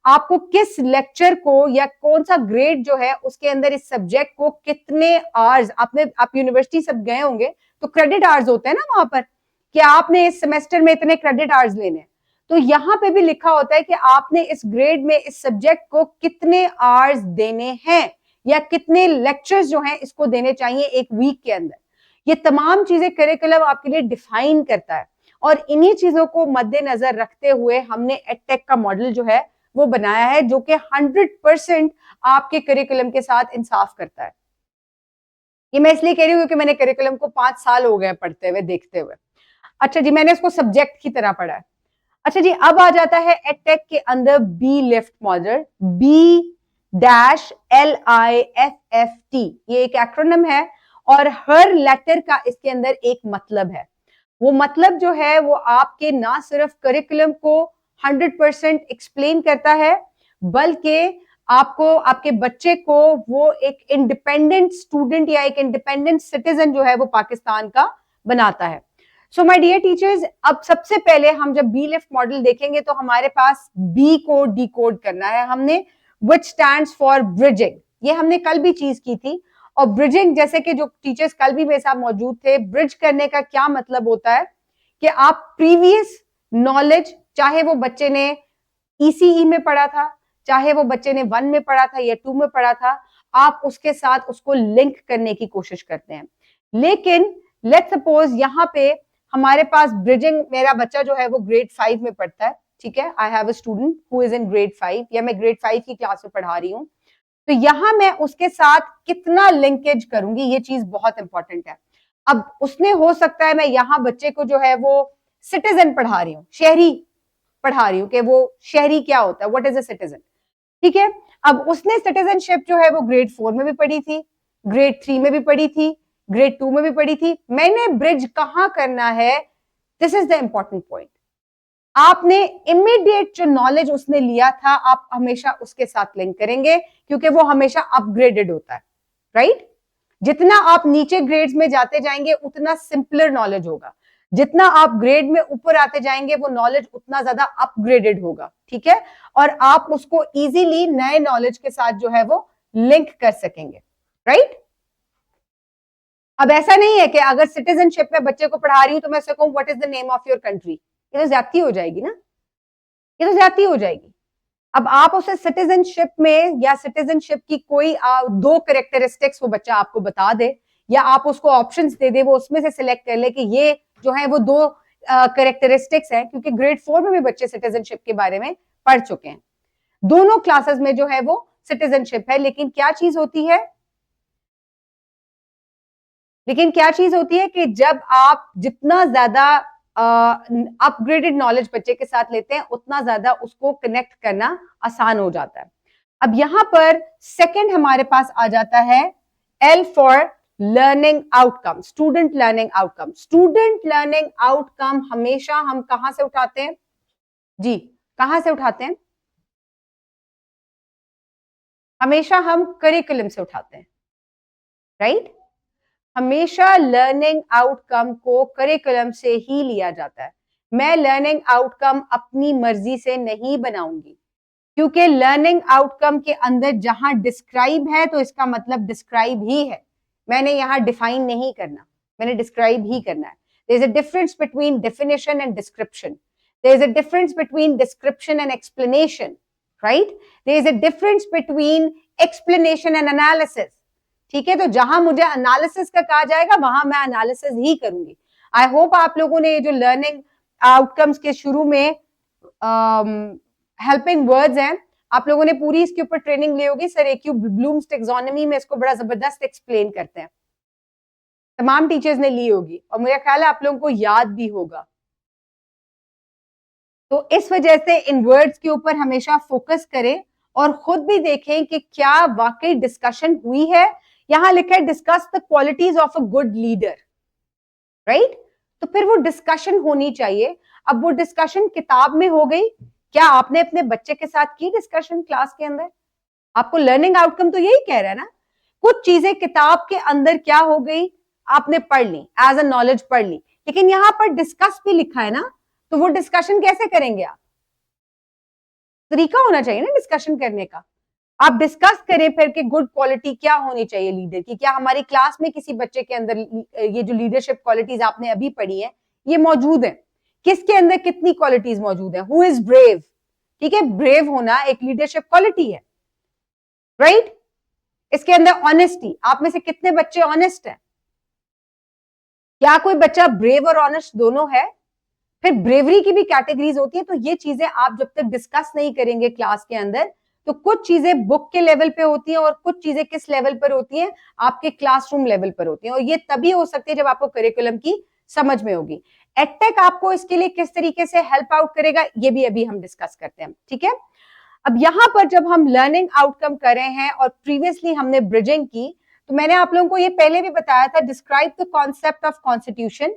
आपको किस लेक्चर को या कौन सा ग्रेड जो है उसके अंदर इस सब्जेक्ट को कितने आवर्स, आप यूनिवर्सिटी सब गए होंगे तो क्रेडिट आवर्स होते हैं ना वहां पर, कि आपने इस सेमेस्टर में इतने क्रेडिट आवर्स लेने हैं, तो यहाँ पे भी लिखा होता है कि आपने इस ग्रेड में इस सब्जेक्ट को कितने आवर्स देने हैं या कितने लेक्चर्स जो हैं इसको देने चाहिए एक वीक के अंदर। ये तमाम चीजें करिकुलम आपके लिए डिफाइन करता है और इन्हीं चीजों को मद्देनजर रखते हुए हमने एडटेक का मॉडल जो है वो बनाया है, जो कि 100% आपके करिकुलम के साथ इंसाफ करता है। ये मैं इसलिए कह रही हूँ क्योंकि मैंने करिकुलम को 5 साल हो गए पढ़ते हुए, देखते हुए। अच्छा जी, मैंने इसको सब्जेक्ट की तरह पढ़ा है। अच्छा जी, अब आ जाता है एडटेक के अंदर बी लिफ्ट मॉडल, B-LIFFT, ये एक एक्रोनिम है और हर लेटर का इसके अंदर एक मतलब है। वो मतलब जो है वो आपके ना सिर्फ करिकुलम को 100% एक्सप्लेन करता है, बल्कि आपको, आपके बच्चे को वो एक इंडिपेंडेंट स्टूडेंट या एक इंडिपेंडेंट सिटीजन जो है वो पाकिस्तान का बनाता है। सो माय डियर टीचर्स, अब सबसे पहले हम जब बी लिफ्ट मॉडल देखेंगे तो हमारे पास बी को डिकोड करना है हमने, विच स्टैंड्स फॉर ब्रिजिंग। ये हमने कल भी चीज की थी। और ब्रिजिंग, जैसे कि जो टीचर्स कल भी मेरे साथ मौजूद थे, ब्रिज करने का क्या मतलब होता है कि आप प्रीवियस नॉलेज, चाहे वो बच्चे ने ईसीई में पढ़ा था, चाहे वो बच्चे ने 1 में पढ़ा था या 2 में पढ़ा था, आप उसके साथ उसको लिंक करने की कोशिश करते हैं। लेकिन लेट्स सपोज यहाँ पे हमारे पास ब्रिजिंग, मेरा बच्चा जो है वो ग्रेड 5 में पढ़ता है, ठीक है, I have a student who is in grade 5 या मैं ग्रेड 5 की क्लास में पढ़ा रही हूँ, तो यहां मैं उसके साथ कितना लिंकेज करूंगी, ये चीज बहुत इंपॉर्टेंट है। अब उसने, हो सकता है मैं यहाँ बच्चे को जो है वो सिटीजन पढ़ा रही हूँ, शहरी पढ़ा रही हूँ कि वो शहरी क्या होता है, व्हाट इज अ सिटीजन, ठीक है। अब उसने सिटीजनशिप जो है वो ग्रेड 4 में भी पढ़ी थी, ग्रेड 3 में भी पढ़ी थी, ग्रेड 2 में भी पढ़ी थी। मैंने ब्रिज कहां करना है, this is the important point. आपने इमीडिएट जो नॉलेज उसने लिया था आप हमेशा उसके साथ लिंक करेंगे, क्योंकि वो हमेशा अपग्रेडेड होता है, राइट। जितना आप नीचे ग्रेड्स में जाते जाएंगे उतना सिंपलर नॉलेज होगा, जितना आप ग्रेड में ऊपर आते जाएंगे वो नॉलेज उतना ज्यादा अपग्रेडेड होगा, ठीक है, और आप उसको इजीली नए नॉलेज के साथ जो है वो लिंक कर सकेंगे, राइट। अब ऐसा नहीं है कि अगर सिटीजनशिप में बच्चे को पढ़ा रही हूं तो मैं उससे कहूं what is the name of your country, ये तो ज्यादती हो जाएगी ना, ये तो ज्यादती हो जाएगी। अब आप उसे सिटीजनशिप में या सिटीजनशिप की कोई 2 कैरेक्टरिस्टिक्स वो बच्चा आपको बता दे, या आप उसको ऑप्शंस दे दे, वो उसमें से सिलेक्ट कर ले कि ये जो है वो 2 कैरेक्टरिस्टिक्स हैं, क्योंकि ग्रेड 4 में भी बच्चे सिटीजनशिप के बारे में पढ़ चुके हैं। दोनों क्लासेस में जो है वो सिटीजनशिप है, लेकिन क्या चीज होती है, लेकिन क्या चीज होती है कि जब आप जितना ज्यादा अपग्रेडेड नॉलेज बच्चे के साथ लेते हैं उतना ज्यादा उसको कनेक्ट करना आसान हो जाता है। अब यहां पर सेकंड हमारे पास आ जाता है L for learning outcome, student learning outcome. Student learning outcome हमेशा हम कहां से उठाते हैं जी, कहां से उठाते हैं, हमेशा हम करिकुलम से उठाते हैं, राइट। हमेशा लर्निंग आउटकम को करिकुलम से ही लिया जाता है। मैं लर्निंग आउटकम अपनी मर्जी से नहीं बनाऊंगी, क्योंकि लर्निंग आउटकम के अंदर जहां डिस्क्राइब है तो इसका मतलब डिस्क्राइब ही है, मैंने यहां डिफाइन नहीं करना, मैंने डिस्क्राइब ही करना है। There is a difference between definition and description, there is a difference between description and explanation, right. There is a difference between explanation and analysis, ठीक है। तो जहां मुझे एनालिसिस का कहा जाएगा वहां मैं एनालिसिस ही करूंगी। आई होप आप लोगों ने ये जो लर्निंग आउटकम्स के शुरू में हेल्पिंग वर्ड्स हैं, आप लोगों ने पूरी इसके ऊपर ट्रेनिंग ली होगी। सर एक्यू ब्लूम्स टैक्सोनॉमी में इसको बड़ा जबरदस्त एक्सप्लेन करते हैं, तमाम टीचर्स ने ली होगी और मुझे ख्याल है आप लोगों को याद भी होगा। तो इस वजह से इन वर्ड्स के ऊपर हमेशा फोकस करें और खुद भी देखें कि क्या वाकई डिस्कशन हुई है यहां लिखा है discuss the qualities of a good leader, right? तो फिर वो डिस्कशन होनी चाहिए। अब वो डिस्कशन किताब में हो गई, क्या आपने अपने बच्चे के साथ की डिस्कशन क्लास के अंदर? आपको लर्निंग आउटकम तो यही कह रहा है ना, कुछ चीजें किताब के अंदर क्या हो गई, आपने पढ़ ली, एज अ नॉलेज पढ़ ली, लेकिन यहां पर डिस्कस भी लिखा है ना, तो वो डिस्कशन कैसे करेंगे आप? तरीका होना चाहिए ना डिस्कशन करने का। आप डिस्कस करें फिर कि गुड क्वालिटी क्या होनी चाहिए लीडर की, क्या हमारी क्लास में किसी बच्चे के अंदर ये जो लीडरशिप क्वालिटीज आपने अभी पढ़ी है ये मौजूद है, किसके अंदर कितनी क्वालिटीज मौजूद है? हु इज ब्रेव, ठीक है, ब्रेव होना एक लीडरशिप क्वालिटी है, राइट? इसके अंदर ऑनेस्टी, आप में से कितने बच्चे ऑनेस्ट हैं? क्या कोई बच्चा ब्रेव और ऑनेस्ट दोनों है? फिर ब्रेवरी की भी कैटेगरीज होती है, तो ये चीजें आप जब तक डिस्कस नहीं करेंगे क्लास के अंदर, तो कुछ चीजें बुक के लेवल पे होती हैं और कुछ चीजें किस लेवल पर होती हैं, आपके क्लासरूम लेवल पर होती हैं, और ये तभी हो सकती है जब आपको करिकुलम की समझ में होगी। एडटेक आपको इसके लिए किस तरीके से हेल्प आउट करेगा, ये भी अभी हम डिस्कस करते हैं, ठीक है? अब यहां पर जब हम लर्निंग आउटकम कर रहे हैं और प्रीवियसली हमने ब्रिजिंग की, तो मैंने आप लोगों को ये पहले भी बताया था, describe the concept of constitution,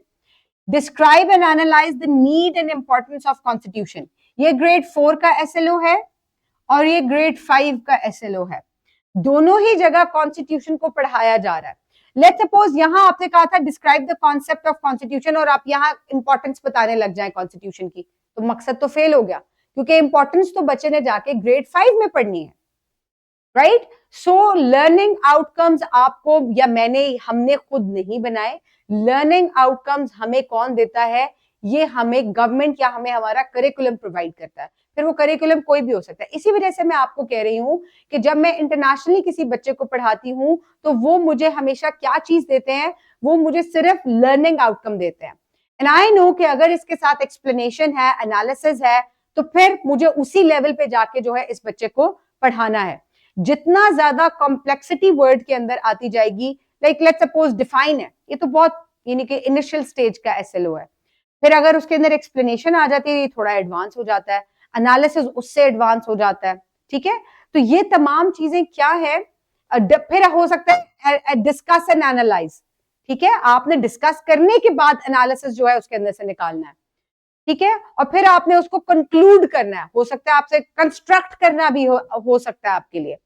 describe and analyse the need and importance of constitution. ये ग्रेड 4 का एसएलओ है और ये ग्रेड 5 का एसएलओ है, दोनों ही जगह कॉन्स्टिट्यूशन को पढ़ाया जा रहा है। लेट्स सपोज यहां आपने कहा था describe the concept of constitution और आप यहां इंपॉर्टेंस बताने लग जाए कॉन्स्टिट्यूशन की, तो मकसद तो फेल हो गया, क्योंकि इंपॉर्टेंस तो बच्चे ने जाके ग्रेड 5 में पढ़नी है, राइट? सो लर्निंग आउटकम्स आपको या हमने खुद नहीं बनाए, लर्निंग आउटकम्स हमें कौन देता है? ये हमें गवर्नमेंट या हमें हमारा करिकुलम प्रोवाइड करता है। फिर वो करिकुलम कोई भी हो सकता है। इसी वजह से मैं आपको कह रही हूं कि जब मैं इंटरनेशनली किसी बच्चे को पढ़ाती हूं तो वो मुझे हमेशा क्या चीज देते हैं? वो मुझे सिर्फ लर्निंग आउटकम देते हैं। एंड आई नो कि अगर इसके साथ एक्सप्लेनेशन है, एनालिसिस है, तो फिर मुझे उसी लेवल पे जाके जो है इस बच्चे को पढ़ाना है। जितना ज्यादा कॉम्प्लेक्सिटी वर्ड के अंदर आती जाएगी, लाइक लेट्स सपोज डिफाइन है, ये तो बहुत यानी कि इनिशियल स्टेज का एसएलओ है, फिर अगर उसके अंदर एक्सप्लेनेशन आ जाती है, ये थोड़ा एडवांस हो जाता है, एनालिसिस उससे एडवांस हो जाता है, ठीक है? तो ये तमाम चीजें क्या है, फिर हो सकता है डिस्कस एंड एनालाइज, ठीक है? आपने डिस्कस करने के बाद एनालिसिस जो है उसके अंदर से निकालना है, ठीक है? और फिर आपने उसको कंक्लूड करना है, हो सकता है आपसे कंस्ट्रक्ट करना भी हो सकता है आपके लिए,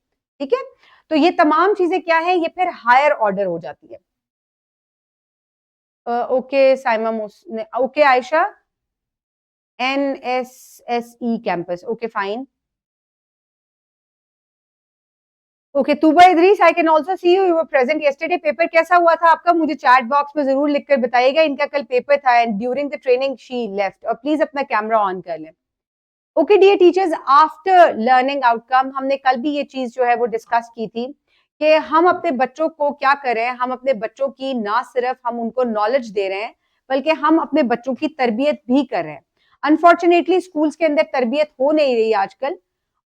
ठीक है? तो ये तमाम चीजें क्या है, ये फिर हायर ऑर्डर हो जाती है। Okay Saima okay Ayesha, NSSE campus, okay fine. Okay तुबा Idris, I can also see you were present yesterday. Paper कैसा हुआ था आपका? मुझे चैट बॉक्स में जरूर लिखकर बताइएगा। इनका कल पेपर था and during the training she left, और प्लीज अपना कैमरा ऑन कर लें। Okay dear teachers, after learning outcome हमने कल भी ये चीज जो है वो डिस्कस की थी कि हम अपने बच्चों को क्या करें, हम अपने बच्चों की ना सिर्फ हम उनको नॉलेज दे रहे हैं बल्कि हम अपने बच्चों की तरबियत भी कर रहे हैं। अनफॉर्चुनेटली स्कूल्स के अंदर तरबियत हो नहीं रही आजकल,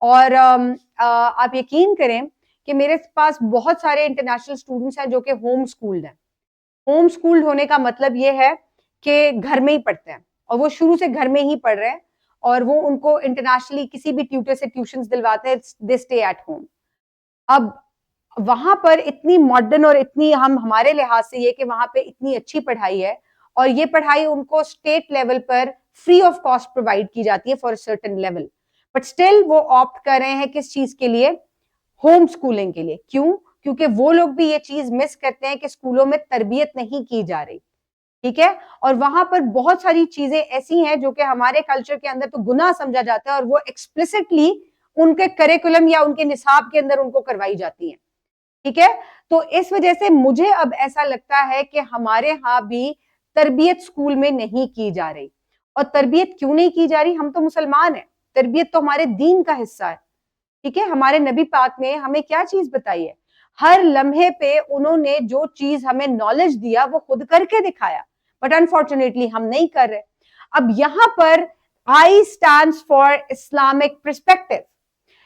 और आप यकीन करें कि मेरे पास बहुत सारे इंटरनेशनल स्टूडेंट्स हैं जो कि होम स्कूल्ड हैं। होम स्कूल्ड होने का मतलब ये है कि घर में ही पढ़ते हैं और वो शुरू से घर में ही पढ़ रहे हैं, और वो उनको इंटरनेशनली किसी भी ट्यूटर से ट्यूशंस दिलवाते हैं, दे स्टे एट होम। अब वहां पर इतनी मॉडर्न और इतनी हमारे लिहाज से ये कि वहां पे इतनी अच्छी पढ़ाई है, और ये पढ़ाई उनको स्टेट लेवल पर फ्री ऑफ कॉस्ट प्रोवाइड की जाती है for certain level, but still वो ऑप्ट कर रहे हैं किस चीज के लिए? होम स्कूलिंग के लिए। क्यों? क्योंकि वो लोग भी ये चीज मिस करते हैं कि स्कूलों में तरबियत नहीं की जा रही, ठीक है? और वहां पर बहुत सारी चीजें ऐसी हैं जो कि हमारे कल्चर के अंदर तो गुनाह समझा जाता है, और वो एक्सप्लिसिटली उनके करिकुलम या उनके निसाब के अंदर उनको करवाई जाती है, ठीक है? तो इस वजह से मुझे अब ऐसा लगता है कि हमारे यहाँ भी तरबियत स्कूल में नहीं की जा रही। और तरबियत क्यों नहीं की जा रही? हम तो मुसलमान हैं, तरबियत तो हमारे दीन का हिस्सा है, ठीक है? हमारे नबी पाक ने हमें क्या चीज बताई है? हर लम्हे पे उन्होंने जो चीज हमें नॉलेज दिया वो खुद करके दिखाया, बट अनफॉर्चुनेटली हम नहीं कर रहे। अब यहां पर आई स्टैंड्स फॉर इस्लामिक पर्सपेक्टिव,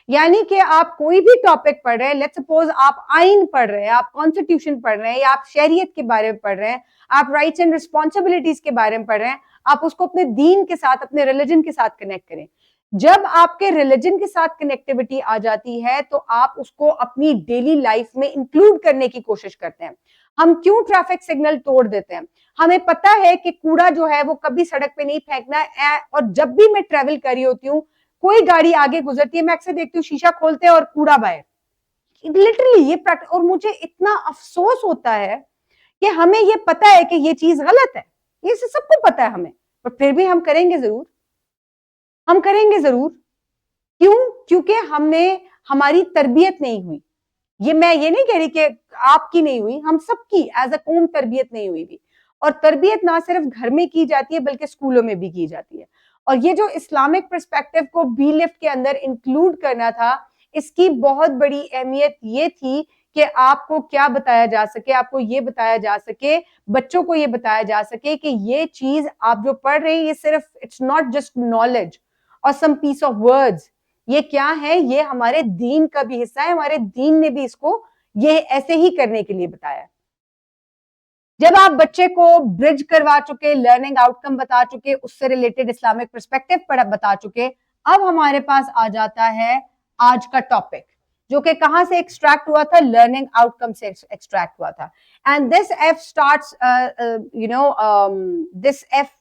यानी कि आप कोई भी टॉपिक पढ़ रहे हैं, लेट्स सपोज आप आइन पढ़ रहे हैं, आप कॉन्स्टिट्यूशन पढ़ रहे हैं, या आप शरीयत के बारे में पढ़ रहे हैं, आप राइट्स एंड रिस्पॉन्सिबिलिटीज के बारे में पढ़ रहे हैं, आप उसको अपने दीन के साथ, अपने रिलीजन के साथ कनेक्ट करें। जब आपके रिलीजन के साथ कनेक्टिविटी आ जाती है तो आप उसको अपनी डेली लाइफ में इंक्लूड करने की कोशिश करते हैं। हम क्यों ट्रैफिक सिग्नल तोड़ देते हैं? हमें पता है कि कूड़ा जो है वो कभी सड़क पे नहीं फेंकना है, और जब भी मैं ट्रेवल कर रही होती हूँ, कोई गाड़ी आगे गुजरती है, मैं अक्सर देखती हूँ शीशा खोलते हैं और कूड़ा बाहर, लिटरली ये प्रैक्टिस। और मुझे इतना अफसोस होता है कि हमें ये पता है कि ये चीज गलत है, ये सबको पता है हमें, पर फिर भी हम करेंगे जरूर, हम करेंगे जरूर। क्यों? क्योंकि हमारी तरबियत नहीं हुई। मैं ये नहीं कह रही कि आपकी नहीं हुई, हम सबकी एज अ कौम तरबियत नहीं हुई भी। और तरबियत ना सिर्फ घर में की जाती है बल्कि स्कूलों में भी की जाती है। और ये जो इस्लामिक पर्सपेक्टिव को बी लिफ्ट के अंदर इंक्लूड करना था, इसकी बहुत बड़ी अहमियत ये थी कि आपको क्या बताया जा सके, आपको ये बताया जा सके, बच्चों को ये बताया जा सके कि ये चीज आप जो पढ़ रहे हैं ये सिर्फ इट्स नॉट जस्ट नॉलेज और सम पीस ऑफ वर्ड्स, ये क्या है, ये हमारे दीन का भी हिस्सा है, हमारे दीन ने भी इसको ये ऐसे ही करने के लिए बताया। जब आप बच्चे को ब्रिज करवा चुके, लर्निंग आउटकम बता चुके, उससे रिलेटेड इस्लामिक पर्सपेक्टिव पर बता चुके, अब हमारे पास आ जाता है आज का टॉपिक, जो कि कहां से एक्सट्रैक्ट हुआ था? लर्निंग आउटकम से एक्सट्रैक्ट हुआ था। And this F starts this F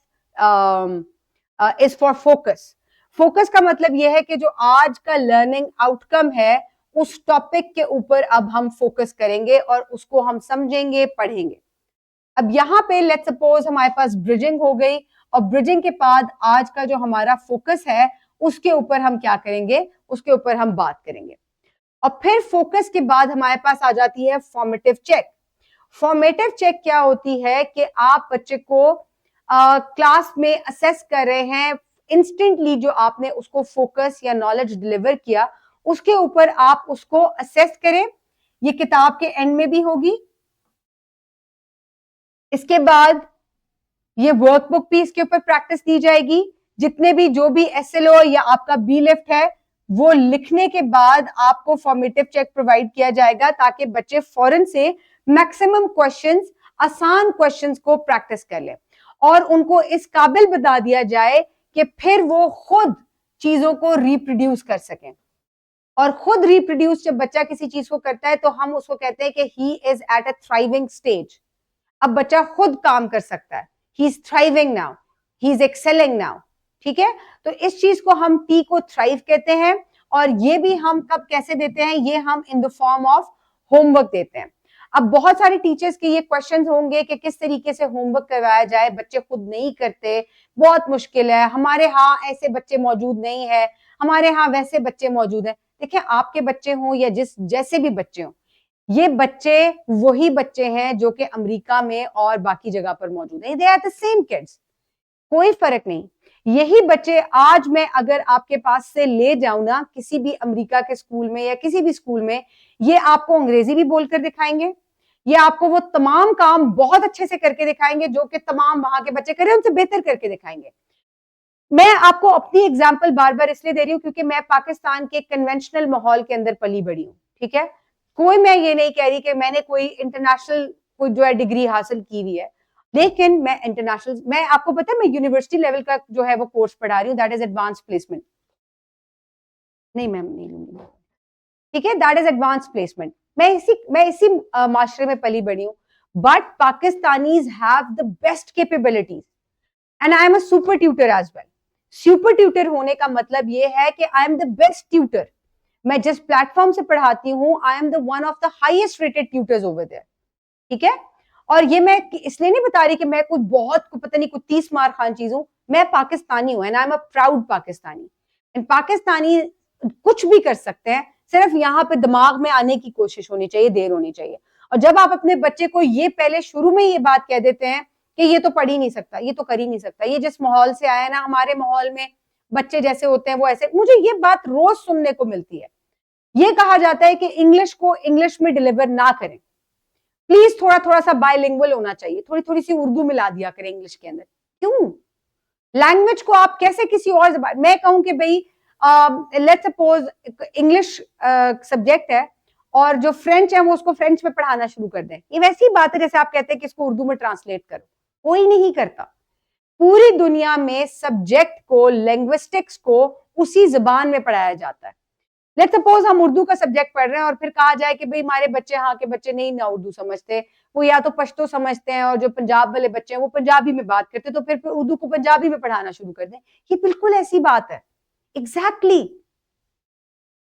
is for focus. Focus का मतलब यह है कि जो आज का लर्निंग आउटकम है उस टॉपिक के ऊपर अब हम फोकस करेंगे और उसको हम समझेंगे, पढ़ेंगे। अब यहाँ पे लेट्स सपोज हमारे पास ब्रिजिंग हो गई, और ब्रिजिंग के बाद आज का जो हमारा फोकस है उसके ऊपर हम क्या करेंगे? उसके ऊपर हम बात करेंगे। और फिर फोकस के बाद हमारे पास आ जाती है फॉर्मेटिव चेक। फॉर्मेटिव चेक क्या होती है कि आप बच्चे को क्लास में असेस कर रहे हैं, इंस्टेंटली जो आपने उसको फोकस या नॉलेज डिलीवर किया उसके ऊपर आप उसको असेस करें। ये किताब के एंड में भी होगी। इसके बाद ये वर्कबुक भी इसके ऊपर प्रैक्टिस दी जाएगी। जितने भी जो भी एसएलओ या आपका बी लिफ्ट है वो लिखने के बाद आपको फॉर्मेटिव चेक प्रोवाइड किया जाएगा ताकि बच्चे फौरन से मैक्सिमम क्वेश्चंस, आसान क्वेश्चंस को प्रैक्टिस कर लें और उनको इस काबिल बता दिया जाए कि फिर वो खुद चीजों को रिप्रोड्यूस कर सकें। और खुद रिप्रोड्यूस जब बच्चा किसी चीज को करता है तो हम उसको कहते हैं कि he is at a thriving stage. अब बच्चा खुद काम कर सकता है, he is thriving now, he is excelling now. ठीक है, तो इस चीज को हम टी को थ्राइव कहते हैं। और ये भी हम कब कैसे देते हैं? ये हम in the form of homework देते हैं। अब बहुत सारे टीचर्स के ये क्वेश्चन होंगे कि किस तरीके से होमवर्क करवाया जाए, बच्चे खुद नहीं करते, बहुत मुश्किल है, हमारे यहाँ ऐसे बच्चे मौजूद नहीं है, हमारे यहाँ वैसे बच्चे मौजूद है। देखिए, आपके बच्चे हों या जिस जैसे भी बच्चे हों, ये बच्चे वही बच्चे हैं जो कि अमेरिका में और बाकी जगह पर मौजूद हैं। They are the same kids, कोई फर्क नहीं। यही बच्चे आज मैं अगर आपके पास से ले जाऊं ना किसी भी अमेरिका के स्कूल में या किसी भी स्कूल में, ये आपको अंग्रेजी भी बोलकर दिखाएंगे, ये आपको वो तमाम काम बहुत अच्छे से करके दिखाएंगे जो कि तमाम वहां के बच्चे करें, उनसे बेहतर करके दिखाएंगे। मैं आपको अपनी एग्जाम्पल बार बार इसलिए दे रही हूं क्योंकि मैं पाकिस्तान के कन्वेंशनल माहौल के अंदर पली बड़ी हूं। ठीक है, कोई मैं ये नहीं कह रही कि मैंने कोई इंटरनेशनल कोई जो है डिग्री हासिल की हुई है, लेकिन मैं इंटरनेशनल, मैं आपको पता है मैं यूनिवर्सिटी लेवल का जो है वो कोर्स पढ़ा रही हूँ, दैट इज एडवांस प्लेसमेंट। नहीं मैम, नहीं लूंगी। ठीक है, दैट इज एडवांस प्लेसमेंट। मैं इसी माशरे में पली बड़ी हूँ। But Pakistanis have the best capabilities and I am a super tutor as well. Super tutor होने का मतलब ये है कि I am the best tutor. मैं जिस प्लेटफॉर्म से पढ़ाती हूँ, I am the one of the highest rated tutors over there. ठीक है, और ये मैं इसलिए नहीं बता रही कि मैं कुछ बहुत पता नहीं कुछ 30 मार खान चीज हूं। मैं पाकिस्तानी हूं and I am a proud Pakistani. And Pakistani कुछ भी कर सकते हैं, सिर्फ यहाँ पे दिमाग में आने की कोशिश होनी चाहिए, देर होनी चाहिए। और जब आप अपने बच्चे को ये पहले शुरू में ये बात कह देते हैं कि ये तो पढ़ ही नहीं सकता, ये तो कर ही नहीं सकता, ये जिस माहौल से आया ना, हमारे माहौल में बच्चे जैसे होते हैं वो ऐसे, मुझे ये बात रोज सुनने को मिलती है। ये कहा जाता है कि इंग्लिश को इंग्लिश में डिलीवर ना करें, प्लीज थोड़ा थोड़ा सा बायलिंगुअल होना चाहिए, थोड़ी थोड़ी सी उर्दू मिला दिया करें इंग्लिश के अंदर। क्यों? लैंग्वेज को आप कैसे किसी और जबान, मैं कहूं कि भाई लेट्स सपोज इंग्लिश सब्जेक्ट है और जो फ्रेंच है वो उसको फ्रेंच में पढ़ाना शुरू कर दें, ये वैसी बात है जैसे आप कहते हैं कि इसको उर्दू में ट्रांसलेट करो। कोई नहीं करता। पूरी दुनिया में सब्जेक्ट को, लिंग्विस्टिक्स को उसी जबान में पढ़ाया जाता है। लेट्स सपोज हम उर्दू का सब्जेक्ट पढ़ रहे हैं और फिर कहा जाए कि भाई हमारे बच्चे, यहाँ के बच्चे नहीं ना उर्दू समझते, वो या तो पश्तो समझते हैं और जो पंजाब वाले बच्चे हैं वो पंजाबी में बात करते हैं, तो फिर उर्दू को पंजाबी में पढ़ाना शुरू कर दें। ये बिल्कुल ऐसी बात है, एग्जैक्टली।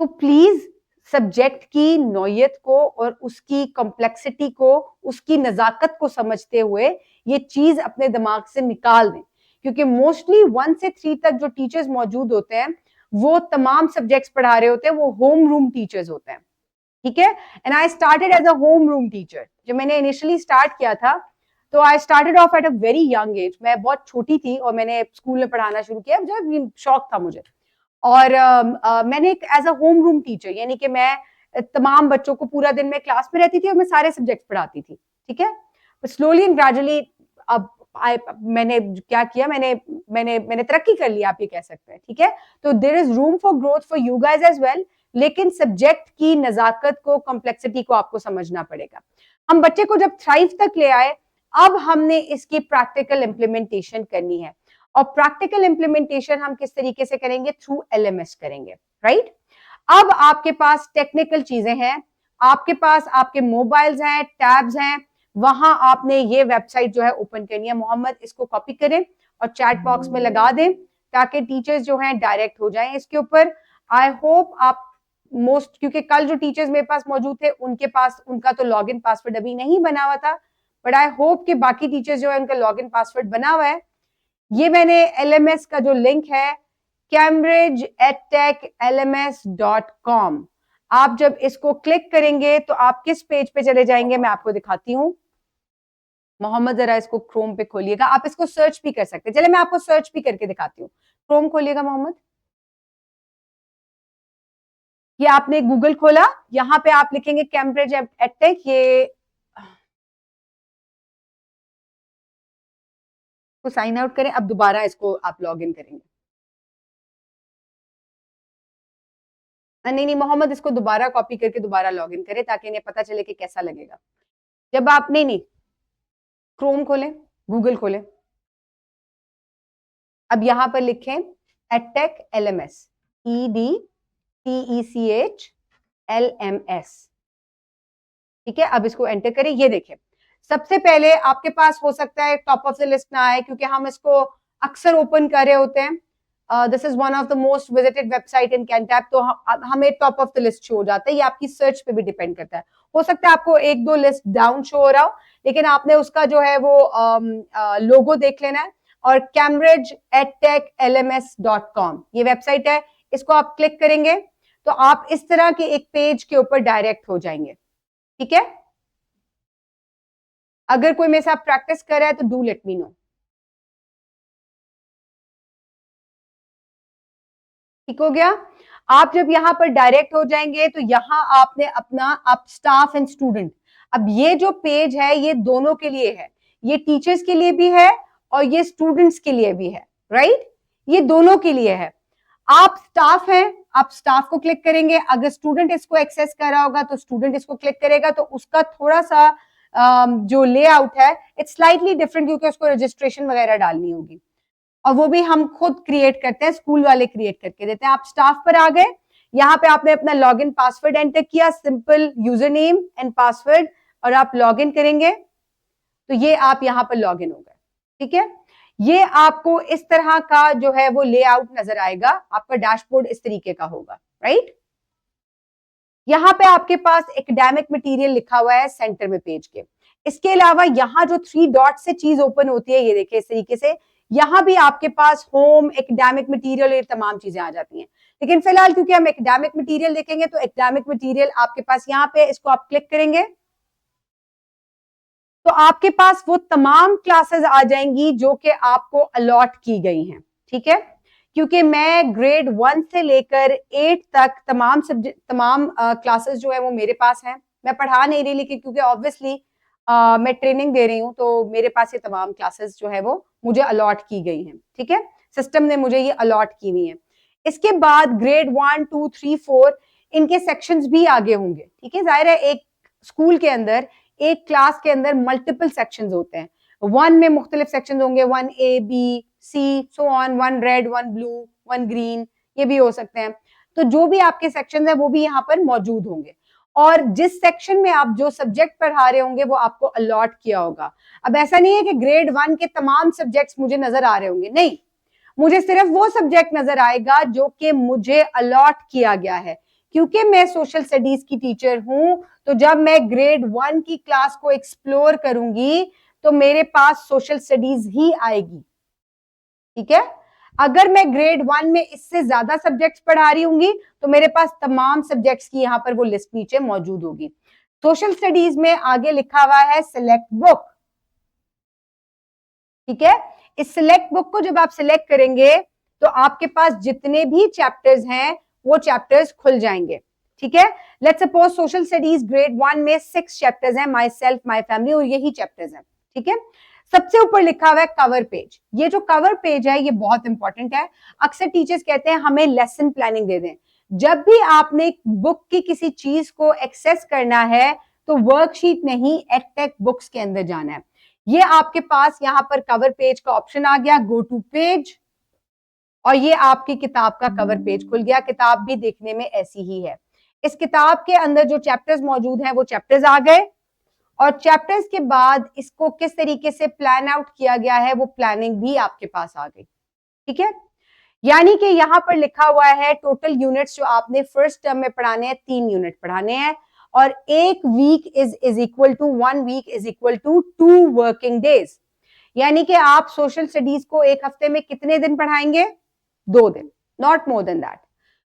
तो प्लीज सब्जेक्ट की नौयत को और उसकी कॉम्प्लेक्सिटी को, उसकी नजाकत को समझते हुए ये चीज अपने दिमाग से निकाल दें, क्योंकि मोस्टली 1 से 3 तक जो टीचर्स मौजूद होते हैं वो तमाम सब्जेक्ट्स पढ़ा रहे होते हैं, वो होम रूम टीचर्स होते हैं, ठीक है। And I started as a home room teacher. जब मैंने इनिशियली स्टार्ट किया था तो I started off at a very young age. मैं बहुत छोटी थी और मैंने स्कूल में पढ़ाना शुरू किया, जब शौक था मुझे। और मैंने एक as a home room teacher, यानी कि मैं तमाम बच्चों को, पूरा दिन में क्लास में रहती थी और मैं सारे सब्जेक्ट पढ़ाती थी, ठीक है। स्लोली एंड ग्रेजुअली अब मैंने क्या किया, मैंने तरक्की कर ली, आप ये कह सकते हैं, ठीक है। तो there is room for growth for you guys as well, लेकिन सब्जेक्ट की नजाकत को, कॉम्प्लेक्सिटी को आपको समझना पड़ेगा। हम बच्चे को जब थ्राइव तक ले आए, अब हमने इसकी प्रैक्टिकल इंप्लीमेंटेशन करनी है। और प्रैक्टिकल इंप्लीमेंटेशन हम किस तरीके से करेंगे? थ्रू एलएमएस करेंगे, राइट। अब आपके पास टेक्निकल चीजें हैं, आपके पास आपके मोबाइल्स हैं, टैब्स हैं, वहां आपने ये वेबसाइट जो है ओपन करनी है। मोहम्मद इसको कॉपी करें और चैट बॉक्स में लगा दें ताकि टीचर्स जो हैं डायरेक्ट हो जाएं इसके ऊपर। आई होप आप क्योंकि कल जो टीचर्स मेरे पास मौजूद थे उनके पास उनका तो लॉगिन पासवर्ड अभी नहीं बना हुआ था, बट आई होप कि बाकी टीचर्स जो है उनका लॉगिन पासवर्ड बना हुआ है। ये मैंने एलएमएस का जो लिंक है cambridgeedtechlms.com, आप जब इसको क्लिक करेंगे तो आप किस पेज पे चले जाएंगे मैं आपको दिखाती हूं। मोहम्मद जरा इसको क्रोम पे खोलिएगा, आप इसको सर्च भी कर सकते हैं। चले मैं आपको सर्च भी करके दिखाती हूँ। क्रोम खोलिएगा मोहम्मद, ये आपने गूगल खोला, यहां पे आप लिखेंगे कैम्ब्रिज एडटेक। ये को साइन आउट करें, अब दोबारा इसको आप लॉग इन करेंगे। नहीं मोहम्मद, इसको दोबारा कॉपी करके दोबारा लॉग इन करें ताकि इन्हें पता चले कि कैसा लगेगा। जब आप नहीं क्रोम खोलें, गूगल खोलें, अब यहां पर लिखें एडटेक एलएमएस, EDTECH LMS, ठीक है। अब इसको एंटर करें। ये देखें, सबसे पहले आपके पास हो सकता है टॉप ऑफ द लिस्ट ना आए क्योंकि हम इसको अक्सर ओपन कर रहे होते हैं। This is one of the most visited website in कैंटैप, तो हमें top of the list show हो जाता है। ये आपकी सर्च पे भी डिपेंड करता है, हो सकता है आपको 1-2 लिस्ट डाउन शो हो रहा हो, लेकिन आपने उसका जो है वो लोगो देख लेना है। और cambridgeedtechlms.com ये वेबसाइट है, इसको आप क्लिक करेंगे तो आप इस तरह के एक पेज के ऊपर डायरेक्ट हो जाएंगे, ठीक है। अगर कोई मेरे साथ प्रैक्टिस कर रहा है तो डू लेट मी नो, ठीक हो गया। आप जब यहां पर डायरेक्ट हो जाएंगे तो यहां आपने अपना आप स्टाफ एंड स्टूडेंट, अब ये जो पेज है ये दोनों के लिए है, ये टीचर्स के लिए भी है और ये स्टूडेंट्स के लिए भी है, राइट। ये दोनों के लिए है। आप स्टाफ हैं, आप स्टाफ को क्लिक करेंगे। अगर स्टूडेंट इसको एक्सेस कर रहा होगा तो स्टूडेंट इसको क्लिक करेगा, तो उसका थोड़ा सा जो लेआउट है इट्स स्लाइटली डिफरेंट क्योंकि उसको रजिस्ट्रेशन वगैरह डालनी होगी और वो भी हम खुद क्रिएट करते हैं, स्कूल वाले क्रिएट करके देते हैं। आप स्टाफ पर आ गए, यहाँ पे आपने अपना लॉगिन पासवर्ड एंटर किया, simple user name and password, और आप लॉगिन करेंगे तो ये आप यहाँ पर लॉगिन हो गए, ठीक है। ये आपको इस तरह का जो है वो लेआउट नजर आएगा, आपका डैशबोर्ड इस तरीके का होगा, राइट। यहाँ पे आपके पास एकेडमिक मटेरियल लिखा हुआ है सेंटर में पेज के। इसके अलावा यहाँ जो 3 डॉट से चीज ओपन होती है, ये देखिए इस तरीके से, यहाँ भी आपके पास होम, एकेडमिक मटेरियल, ये तमाम चीजें आ जाती हैं। लेकिन फिलहाल क्योंकि हम एकेडमिक मटेरियल देखेंगे तो एकेडमिक मटेरियल आपके पास यहाँ पे, इसको आप क्लिक करेंगे तो आपके पास वो तमाम क्लासेस आ जाएंगी जो कि आपको अलॉट की गई हैं, ठीक है। क्योंकि मैं ग्रेड 1 से लेकर 8 तक तमाम क्लासेस जो है वो मेरे पास हैं। मैं पढ़ा नहीं रही लेकिन क्योंकि ऑब्वियसली मैं ट्रेनिंग दे रही हूँ तो मेरे पास ये तमाम क्लासेस जो है वो मुझे अलॉट की गई हैं, ठीक है। सिस्टम ने मुझे ये अलॉट की हुई है। इसके बाद ग्रेड 1, 2, 3, 4 इनके सेक्शंस भी आगे होंगे, ठीक है। जाहिर है एक स्कूल के अंदर, एक क्लास के अंदर मल्टीपल सेक्शंस होते हैं, वन में मुख्तलिफ सेक्शन होंगे, 1A, B, C, so on, 1 red, 1 blue, 1 green, ये भी हो सकते हैं। तो जो भी आपके सेक्शन है वो भी यहाँ पर मौजूद होंगे, और जिस सेक्शन में आप जो सब्जेक्ट पढ़ा रहे होंगे वो आपको अलॉट किया होगा। अब ऐसा नहीं है कि ग्रेड 1 के तमाम सब्जेक्ट्स मुझे नजर आ रहे होंगे, नहीं, मुझे सिर्फ वो सब्जेक्ट नजर आएगा जो कि मुझे अलॉट किया गया है। क्योंकि मैं सोशल स्टडीज की टीचर हूं, तो जब मैं ग्रेड 1 की क्लास को एक्सप्लोर करूंगी तो मेरे पास सोशल स्टडीज ही आएगी, ठीक है। अगर मैं ग्रेड 1 में इससे ज्यादा सब्जेक्ट्स पढ़ा रही होंगी तो मेरे पास तमाम सब्जेक्ट्स की यहां पर वो लिस्ट नीचे मौजूद होगी। सोशल स्टडीज में आगे लिखा हुआ है सिलेक्ट बुक, ठीक है। इस सिलेक्ट बुक को जब आप सिलेक्ट करेंगे तो आपके पास जितने भी चैप्टर्स हैं वो चैप्टर्स खुल जाएंगे, ठीक है। Let's suppose social studies grade 1 में 6 चैप्टर्स हैं, माई सेल्फ, माई फैमिली, और यही चैप्टर्स हैं, ठीक है। सबसे ऊपर लिखा हुआ है कवर पेज। ये जो कवर पेज है ये बहुत इंपॉर्टेंट है। अक्सर टीचर्स कहते हैं हमें लेसन प्लानिंग दे दें। जब भी आपने बुक की किसी चीज को एक्सेस करना है तो वर्कशीट नहीं, एडटेक बुक्स के अंदर जाना है। ये आपके पास यहाँ पर कवर पेज का ऑप्शन आ गया, गो टू पेज, और ये आपकी किताब का कवर पेज खुल गया। किताब भी देखने में ऐसी ही है। इस किताब के अंदर जो चैप्टर्स मौजूद हैं वो चैप्टर्स आ गए, और चैप्टर्स के बाद इसको किस तरीके से प्लान आउट किया गया है वो प्लानिंग भी आपके पास आ गई, ठीक है। यानी कि यहां पर लिखा हुआ है टोटल यूनिट्स जो आपने फर्स्ट टर्म में पढ़ाने हैं, 3 यूनिट पढ़ाने हैं, और एक week is equal to 1 week is equal to 2 working days. यानी कि आप सोशल स्टडीज को एक हफ्ते में कितने दिन पढ़ाएंगे? 2 दिन, नॉट मोर देन दैट।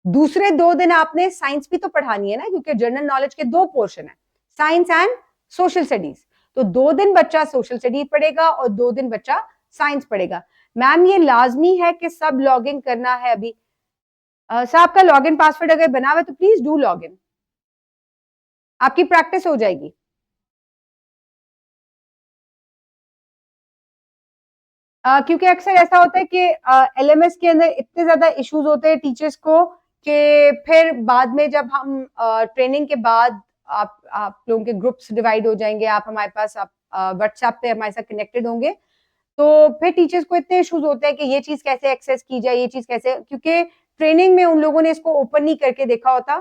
दूसरे 2 दिन आपने साइंस भी तो पढ़ानी है ना, क्योंकि जनरल नॉलेज के 2 पोर्शन है, साइंस एंड सोशल स्टडीज। तो 2 दिन बच्चा सोशल स्टडीज पढ़ेगा और 2 दिन बच्चा साइंस पढ़ेगा। मैम ये लाजमी है कि सब लॉग इन करना है अभी? साहब का लॉग इन पासवर्ड अगर बना हुआ है तो प्लीज डू लॉग इन, आपकी प्रैक्टिस हो जाएगी। क्योंकि अक्सर ऐसा होता है कि एलएमएस के अंदर इतने ज्यादा इश्यूज होते हैं टीचर्स को कि फिर बाद में जब हम ट्रेनिंग के बाद आप लोगों के ग्रुप्स डिवाइड हो जाएंगे, आप हमारे पास आप व्हाट्सएप पे हमारे साथ कनेक्टेड होंगे, तो फिर टीचर्स को इतने इश्यूज होते हैं कि ये चीज कैसे एक्सेस की जाए, ये चीज कैसे, क्योंकि ट्रेनिंग में उन लोगों ने इसको ओपन नहीं करके देखा होता।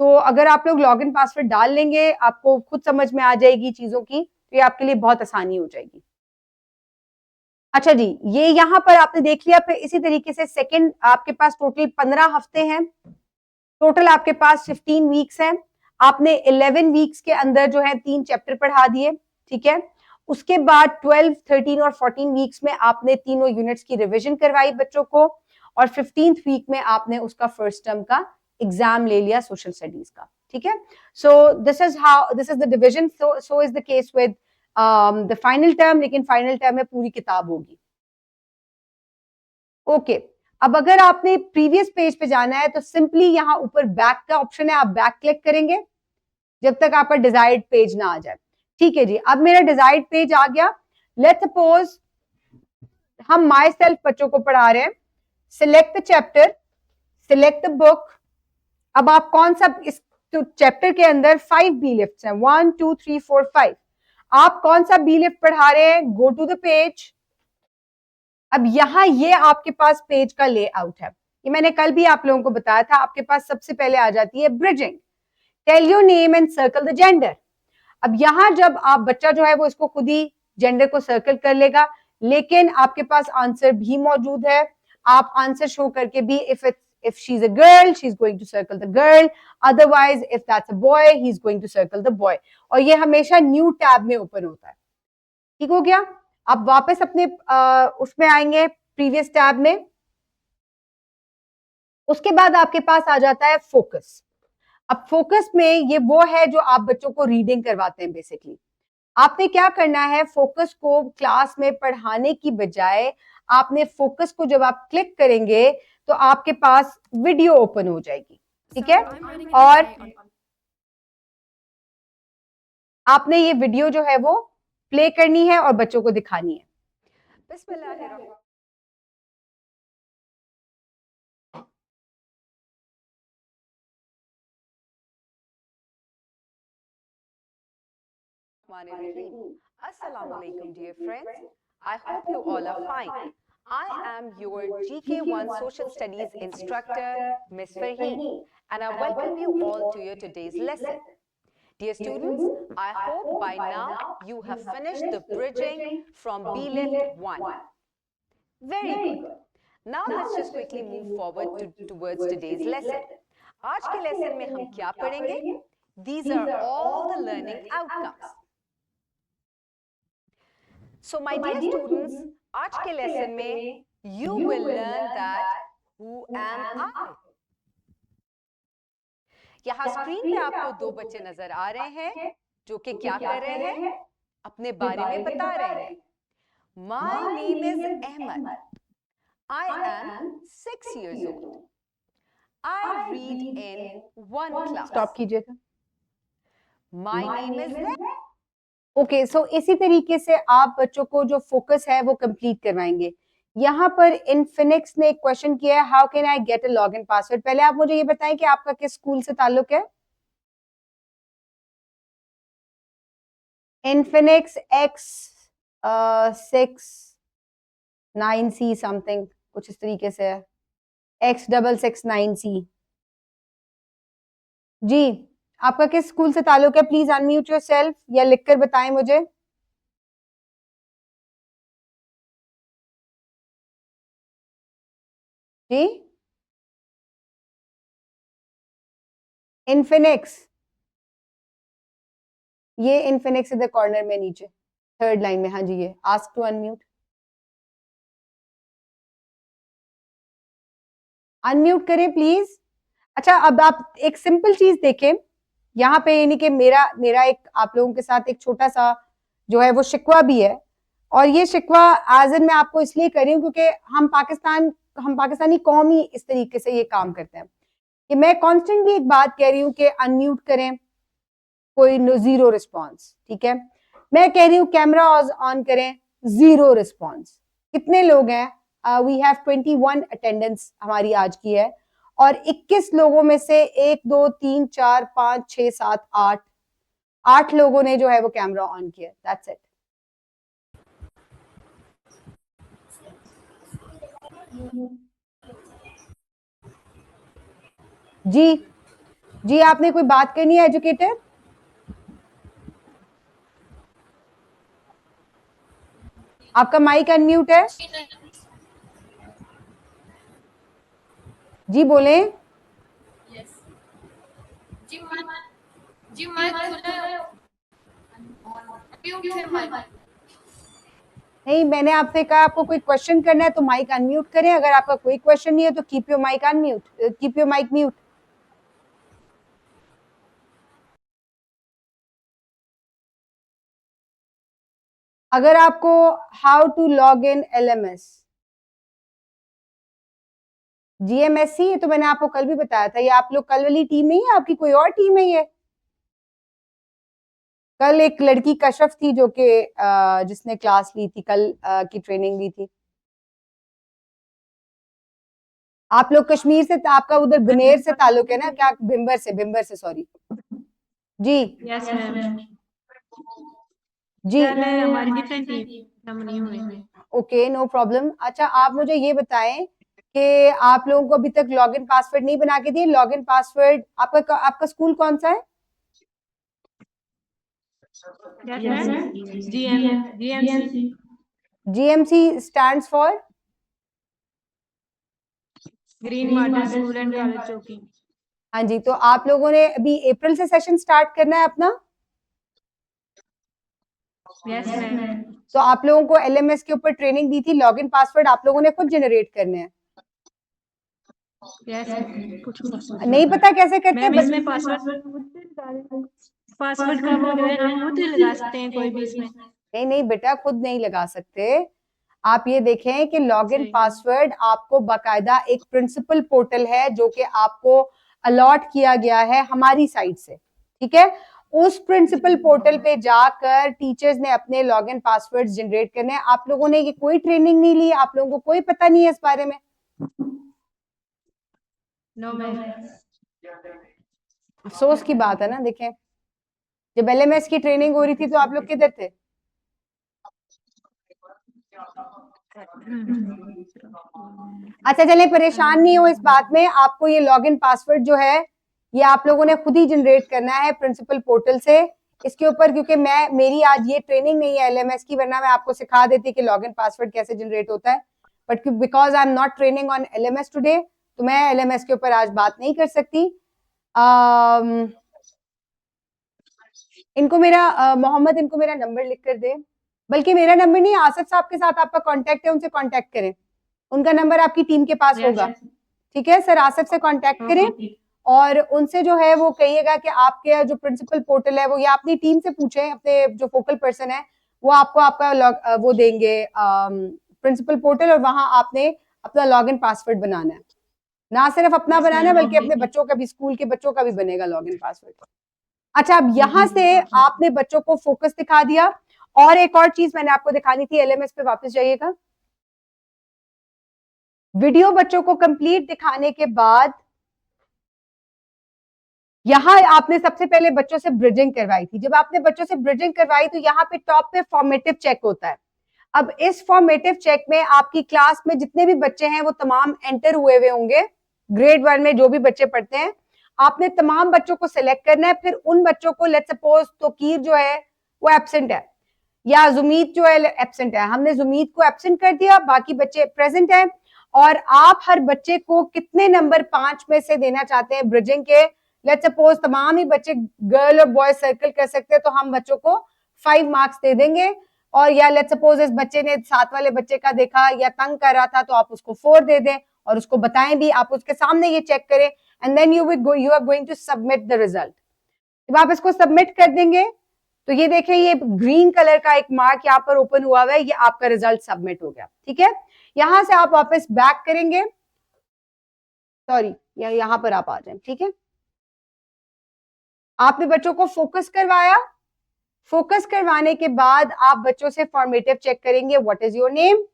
तो अगर आप लोग लॉग इन पासवर्ड डाल लेंगे, आपको खुद समझ में आ जाएगी चीजों की, तो ये आपके लिए बहुत आसानी हो जाएगी। अच्छा जी, ये यहां पर आपने देख लिया। फिर इसी तरीके से सेकंड, आपके पास टोटल 15 हफ्ते हैं, टोटल आपके पास 15 वीक्स हैं। आपने 11 वीक्स के अंदर जो है 3 चैप्टर पढ़ा दिए, ठीक है। उसके बाद 12, 13 और 14 वीक्स में आपने तीनों यूनिट्स की रिवीजन करवाई बच्चों को, और 15th वीक में आपने उसका फर्स्ट टर्म का एग्जाम ले लिया सोशल स्टडीज का, ठीक है। सो this is the division. So is the case with the final term, लेकिन फाइनल टर्म में पूरी किताब होगी। ओके, अब अगर आपने प्रीवियस पेज पे जाना है तो सिंपली यहां ऊपर बैक का ऑप्शन है, आप बैक क्लिक करेंगे जब तक आपका डिजायर्ड पेज ना आ जाए, ठीक है जी। अब मेरा डिजायर्ड पेज आ गया। लेट्स सपोज हम माई सेल्फ बच्चों को पढ़ा रहे हैं, select the chapter, select the book. अब आप कौन सा, इस चैप्टर के अंदर 5 बी लिफ्ट हैं, 1 2 3 4 5, आप कौन सा बी लिफ्ट पढ़ा रहे हैं? Go to the page. अब यहां ये आपके पास पेज का लेआउट है, ये मैंने कल भी आप लोगों को बताया था। आपके पास सबसे पहले आ जाती है bridging, tell your name and circle the gender. अब यहां जब आप बच्चा जो है वो इसको खुद ही जेंडर को सर्कल कर लेगा, लेकिन आपके पास आंसर भी मौजूद है। आप आंसर शो करके भी, if she's a girl, she's going to circle the girl, otherwise if that's a boy, he's going to circle the boy, और ये हमेशा न्यू टैब में ओपन होता है, ठीक हो गया। अब वापस अपने उसमें आएंगे प्रीवियस टैब में। उसके बाद आपके पास आ जाता है फोकस। अब फोकस में ये वो है जो आप बच्चों को रीडिंग करवाते हैं बेसिकली। आपने क्या करना है, फोकस को क्लास में पढ़ाने की बजाय आपने फोकस को जब आप क्लिक करेंगे तो आपके पास वीडियो ओपन हो जाएगी, ठीक है। और आपने ये वीडियो जो है वो प्ले करनी है और बच्चों को दिखानी है। Bismillahirrahmanirrahim. Assalamu alaikum, dear friends. I hope you all are fine. I am your GK1 Social Studies instructor, Miss Farheen, and I welcome you all to your today's lesson. Dear students, I hope by now you have finished the bridging from B-Lift 1. Very good. Now let's just quickly move forward towards today's lesson. आज के लेसन में हम क्या पढ़ेंगे? These are all the learning outcomes. So my dear students, आज के लेसन में you will learn that who am I? यहाँ स्क्रीन पे आपको दो बच्चे नजर आ रहे हैं जो कि क्या कर रहे हैं? अपने बारे में बता रहे हैं. My name is Ahmed. I am 6 years old. I read in 1 class. Stop कीजिएगा. My name is Nat. Okay, so इसी तरीके से आप बच्चों को जो फोकस है वो कंप्लीट करवाएंगे. यहाँ पर इनफिनिक्स ने एक क्वेश्चन किया है, how can I get a login password. पहले आप मुझे ये बताएं कि आपका किस स्कूल से ताल्लुक है. इनफिनिक्स X669C समथिंग कुछ इस तरीके से है. X669C. जी, आपका किस स्कूल से ताल्लुक है? प्लीज अनम्यूट योरसेल्फ या लिखकर बताएं मुझे. जी, इनफिनिक्स. ये इनफिनिक्स इधर कॉर्नर में नीचे थर्ड लाइन में. हाँ जी, ये आस्क टू अनम्यूट. अनम्यूट करें प्लीज. अच्छा, अब आप एक सिंपल चीज देखें यहाँ पे, यानी कि मेरा एक आप लोगों के साथ एक छोटा सा जो है वो शिकवा भी है. और ये शिकवा आजन मैं आपको इसलिए कर रही हूँ क्योंकि हम पाकिस्तानी कौम ही इस तरीके से ये काम करते हैं कि मैं कॉन्स्टेंटली एक बात कह रही हूँ कि अनम्यूट करें, कोई जीरो रिस्पॉन्स. ठीक है, मैं कह रही हूँ कैमरा ऑन करें, जीरो रिस्पॉन्स. कितने लोग हैं? वी हैव 21 अटेंडेंस हमारी आज की है और 21 लोगों में से 1 2 3 4 5 6 7 8 लोगों ने जो है वो कैमरा ऑन किया. That's it. जी, आपने कोई बात करनी है एजुकेटर? आपका माइक अनम्यूट है. जी बोले. जी माइक खुला है. नहीं, मैंने आपसे कहा आपको कोई क्वेश्चन करना है तो माइक अनम्यूट करें. अगर आपका कोई क्वेश्चन नहीं है तो keep your mic unmute, keep your mic mute. अगर आपको how to log in LMS GMSC, ये तो मैंने आपको कल भी बताया था. ये आप लोग कल वाली टीम नहीं है, आपकी कोई और टीम है. ये कल एक लड़की कशफ थी जो कि जिसने क्लास ली थी, कल की ट्रेनिंग ली थी. आप लोग कश्मीर से, आपका उधर बनेर से ताल्लुक है ना? क्या बिम्बर से सॉरी. जी यस मैम. जी, हमारी डिफरेंट टीम हम नहीं हुए. Okay, no problem. अच्छा, आप मुझे ये बताएं कि आप लोगों को अभी तक लॉगिन पासवर्ड नहीं बना के दिए. लॉगिन पासवर्ड आपका स्कूल कौन सा है? GMC stands for green water school and college चौकी. हाँ जी, तो आप लोगों ने अभी अप्रैल से सेशन स्टार्ट करना है अपना. Yes ma'am. तो आप लोगों को LMS के ऊपर ट्रेनिंग दी थी. लॉगिन पासवर्ड आप लोगों ने खुद जनरेट करने हैं. Yes ma'am. नहीं पता कैसे करते मैम हैं? इसमें पासवर्ड का वो जो है हम खुद लगा सकते हैं कोई भी इसमें. नहीं बेटा, खुद नहीं लगा सकते. आप ये देखें कि लॉगिन सही। पासवर्ड आपको बाकायदा एक प्रिंसिपल पोर्टल है जो कि आपको अलॉट किया गया है हमारी साइड से. ठीक है, उस प्रिंसिपल पोर्टल पे जाकर टीचर्स ने अपने लॉगिन पासवर्ड जनरेट करने हैं. आप लोगों ने ये कोई ट्रेनिंग नहीं ली, आप लोगों को कोई पता नहीं है इस बारे में. No ma'am. अफसोस की बात है ना. देखें, जब LMS की ट्रेनिंग हो रही थी तो आप लोग किधर थे? अच्छा चले, परेशान नहीं हो इस बात में, आपको ये लॉगिन पासवर्ड जो है ये आप लोगों ने खुद ही जनरेट करना है प्रिंसिपल पोर्टल से इसके ऊपर, क्योंकि मेरी आज ये ट्रेनिंग नहीं है LMS की, वरना मैं आपको सिखा देती कि लॉगिन पासवर्ड कैसे जनरेट होता है, but because I am not training on LMS today, तो मैं LMS के ऊपर आज बात नहीं कर सकती। इनको मेरा मोहम्मद इनको मेरा नंबर लिख कर दे, बल्कि मेरा नंबर नहीं, आसिफ साहब के साथ आपका कांटेक्ट है, उनसे कांटेक्ट करें, उनका नंबर आपकी टीम के पास होगा, ठीक है सर, आसिफ से कांटेक्ट करें और उनसे जो है वो कहिएगा कि आपके जो प्रिंसिपल पोर्टल है वो, या अपनी टीम से पूछें, अपने जो फोकल पर्सन है वो आपको आपका वो देंगे प्रिंसिपल पोर्टल, और वहां आपने अपना लॉगिन पासवर्ड बनाना है, ना सिर्फ अपना बनाना है बल्कि अपने बच्चों का भी, स्कूल के बच्चों का भी बनेगा लॉगिन पासवर्ड। अच्छा, अब यहाँ से आपने बच्चों को फोकस दिखा दिया, और एक और चीज मैंने आपको दिखानी थी, LMS पे वापस जाइएगा। वीडियो बच्चों को कंप्लीट दिखाने के बाद यहां आपने सबसे पहले बच्चों से ब्रिजिंग करवाई थी, जब आपने बच्चों से ब्रिजिंग करवाई तो यहाँ पे टॉप पे फॉर्मेटिव चेक होता है। अब इस फॉर्मेटिव चेक में आपकी क्लास में जितने भी बच्चे हैं वो तमाम एंटर हुए होंगे, ग्रेड 1 में जो भी बच्चे पढ़ते हैं, आपने तमाम बच्चों को सिलेक्ट करना है, फिर उन बच्चों को, लेट्स सपोज तोकीर जो है वो एब्सेंट है या जुमीद जो है एब्सेंट है, हमने जुमीद को एब्सेंट कर दिया, बाकी बच्चे प्रेजेंट हैं, और आप हर बच्चे को कितने नंबर 5 में से देना चाहते हैं ब्रिजिंग के, लेट्स सपोज तमाम ही बच्चे गर्ल और बॉय सर्कल कर सकते हैं, तो हम बच्चों को 5 मार्क्स दे देंगे, और या लेट्स सपोज इस बच्चे ने 7 वाले बच्चे का देखा या तंग कर रहा था तो आप उसको 4 दे दें, और उसको बताएं भी, आप उसके सामने ये चेक करें, and then you are going to submit the result. जब आप इसको सबमिट कर देंगे तो ये देखें, ये ग्रीन कलर का एक मार्क यहाँ पर ओपन हुआ हुआ है, ये आपका रिजल्ट सबमिट हो गया, ठीक है। यहां से आप वापस बैक करेंगे, सॉरी यहां पर आप आ जाए, ठीक है। आपने बच्चों को फोकस करवाया, फोकस करवाने के बाद आप बच्चों से फॉर्मेटिव चेक करेंगे, what is your name,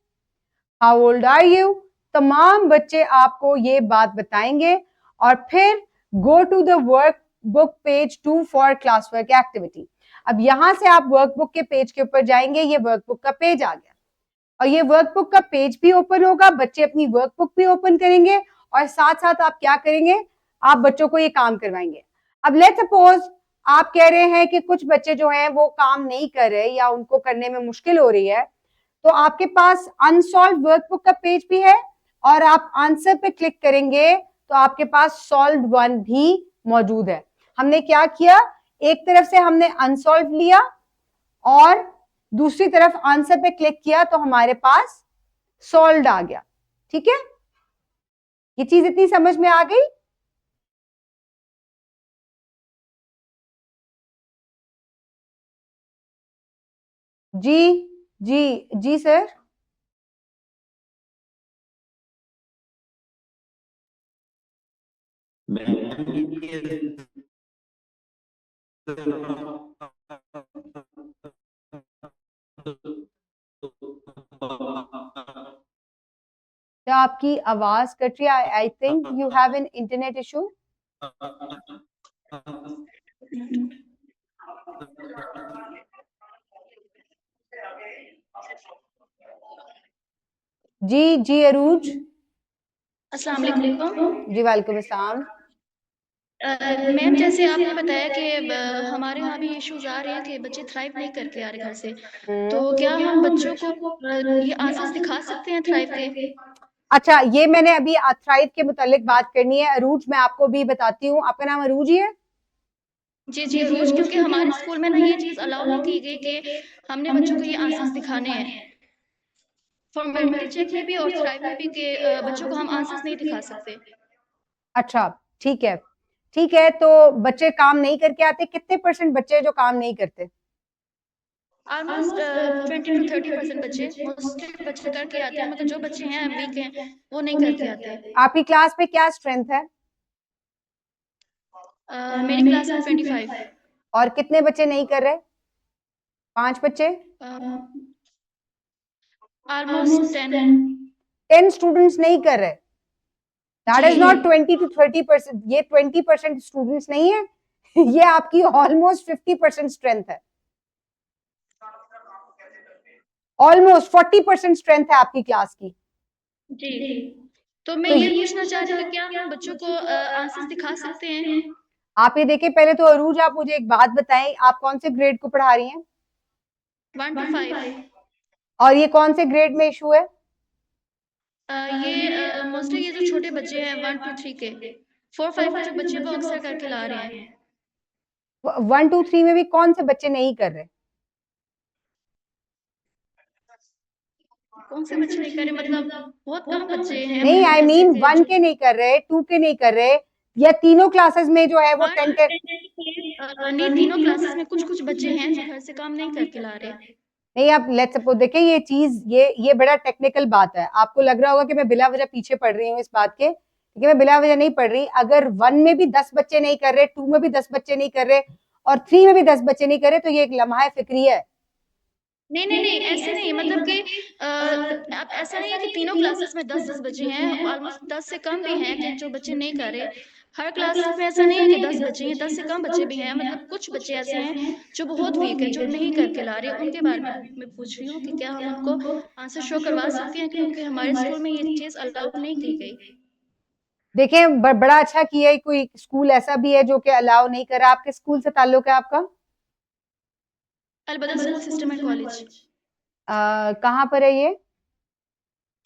how old are you, तमाम बच्चे आपको ये बात बताएंगे, और फिर go to the workbook page 2 for class work activity. अब यहां से आप वर्कबुक के पेज के ऊपर जाएंगे, ये वर्कबुक का पेज आ गया, और ये वर्कबुक का पेज भी ओपन होगा, बच्चे अपनी वर्कबुक भी ओपन करेंगे, और साथ साथ आप क्या करेंगे, आप बच्चों को ये काम करवाएंगे। अब लेट्स सपोज आप कह रहे हैं कि कुछ बच्चे जो हैं वो काम नहीं कर रहे या उनको करने में मुश्किल हो रही है, तो आपके पास अनसॉल्व वर्कबुक का पेज भी है, और आप आंसर पे क्लिक करेंगे तो आपके पास सॉल्व 1 भी मौजूद है। हमने क्या किया, एक तरफ से हमने अनसॉल्व लिया और दूसरी तरफ आंसर पे क्लिक किया तो हमारे पास सॉल्व आ गया, ठीक है। ये चीज इतनी समझ में आ गई? जी जी जी सर। तो आपकी आवाज कट रही है, I think you have an internet issue. जी जी अरूज। अस्सलाम वालेकुम। जी वालेकुम अस्सलाम। मैम जैसे आपने बताया कि हमारे यहाँ भी इश्यूज आ रहे हैं कि बच्चे थ्राइव नहीं करके आ रहे घर से, तो क्या हम बच्चों को ये आंसर्स दिखा सकते हैं थ्राइव के? अच्छा, ये मैंने अभी थ्राइव के मुतालिक बात करनी है। अरूज मैं आपको भी बताती हूँ, आपका नाम अरूज ही है? जी जी रोज, क्योंकि हमारे स्कूल में ना ये चीज अलाउ नहीं की गई कि हमने बच्चों को ये आंसर्स दिखाने हैं। फॉर्मेलिटी चेक में भी और थ्राइव में भी कि बच्चों को हम आंसर्स नहीं दिखा सकते। अच्छा ठीक है, ठीक है। तो बच्चे काम नहीं करके आते, कितने % बच्चे जो काम नहीं करते? ऑलमोस्ट 20 to 30% बच्चे, मोस्टली बच्चे करके आते हैं, मगर जो बच्चे हैं वीक हैं वो नहीं करके आते। आपकी क्लास में क्या स्ट्रेंथ है? मेरी क्लास में 25। और कितने बच्चे नहीं कर रहे? 5 बच्चे? ऑलमोस्ट 10। 10 स्टूडेंट्स नहीं कर रहे। दैट इज नॉट 20 to 30%, ये 20% स्टूडेंट्स नहीं है, ये आपकी ऑलमोस्ट 50% स्ट्रेंथ है, ऑलमोस्ट 40% स्ट्रेंथ है आपकी क्लास की। जी। तो मैं तो ये पूछना चाह रही हूँ कि क्या हम बच्चों को आंसर्स दिखा सकते हैं? आप ये देखिए, पहले तो अरूज आप मुझे एक बात बताएं, आप कौन से ग्रेड को पढ़ा रही हैं 1 to 5 और ये कौन से ग्रेड में इशू है? ये मोस्टली ये जो छोटे बच्चे हैं 1 to 3 के 4-5 के जो बच्चे वो अक्सर करके ला रहे हैं। 1 2 3 में भी कौन से बच्चे नहीं कर रहे? कौन से बच्चे नहीं कर रहे मतलब बहुत कम बच्चे हैं नहीं, आई मीन ऐसे 1 जो के नहीं कर रहे, 2 के नहीं कर रहे, या तीनों क्लासेस में जो है वो 10 नहीं तीनों क्लासेस में कुछ बच्चे हैं जो घर से काम नहीं करके ला रहे। नहीं, आप लेट्स सपोज देखिए, ये चीज ये बड़ा टेक्निकल बात है। आपको लग रहा होगा कि मैं बिला वजह पीछे पढ़ रही हूँ इस बात के, क्योंकि मैं बिला वजह नहीं पढ़ रही। अगर 1 में भी 10 बच्चे नहीं कर रहे, 2 में भी 10 बच्चे नहीं कर रहे और 3 में भी 10 बच्चे नहीं कर रहे, तो ये एक लम्हा फिक्री है। नहीं ऐसे नहीं मतलब कि अब ऐसा नहीं है कि तीनों क्लासेस में 10-10 बच्चे हैं, ऑलमोस्ट 10 से कम भी हैं कि जो बच्चे नहीं कर रहे। हर क्लास में ऐसा नहीं है कि 10 बच्चे हैं, 10 से कम बच्चे भी हैं, मतलब कुछ बच्चे ऐसे हैं जो बहुत वीक है, जो नहीं करके ला रहे। उनके बारे में मैं पूछ रही हूँ कि क्या हम उनको आंसर शो करवा सकते हैं, क्योंकि हमारे स्कूल में ये चीज़ अलाउ नहीं की गई। देखिए, बड़ा अच्छा किया है, कोई स्कूल ऐसा भी है जो कि अलाउ नहीं कर रहा। आपके स्कूल से ताल्लुक है आपका? Albadal school system and college, कहाँ पर है ये?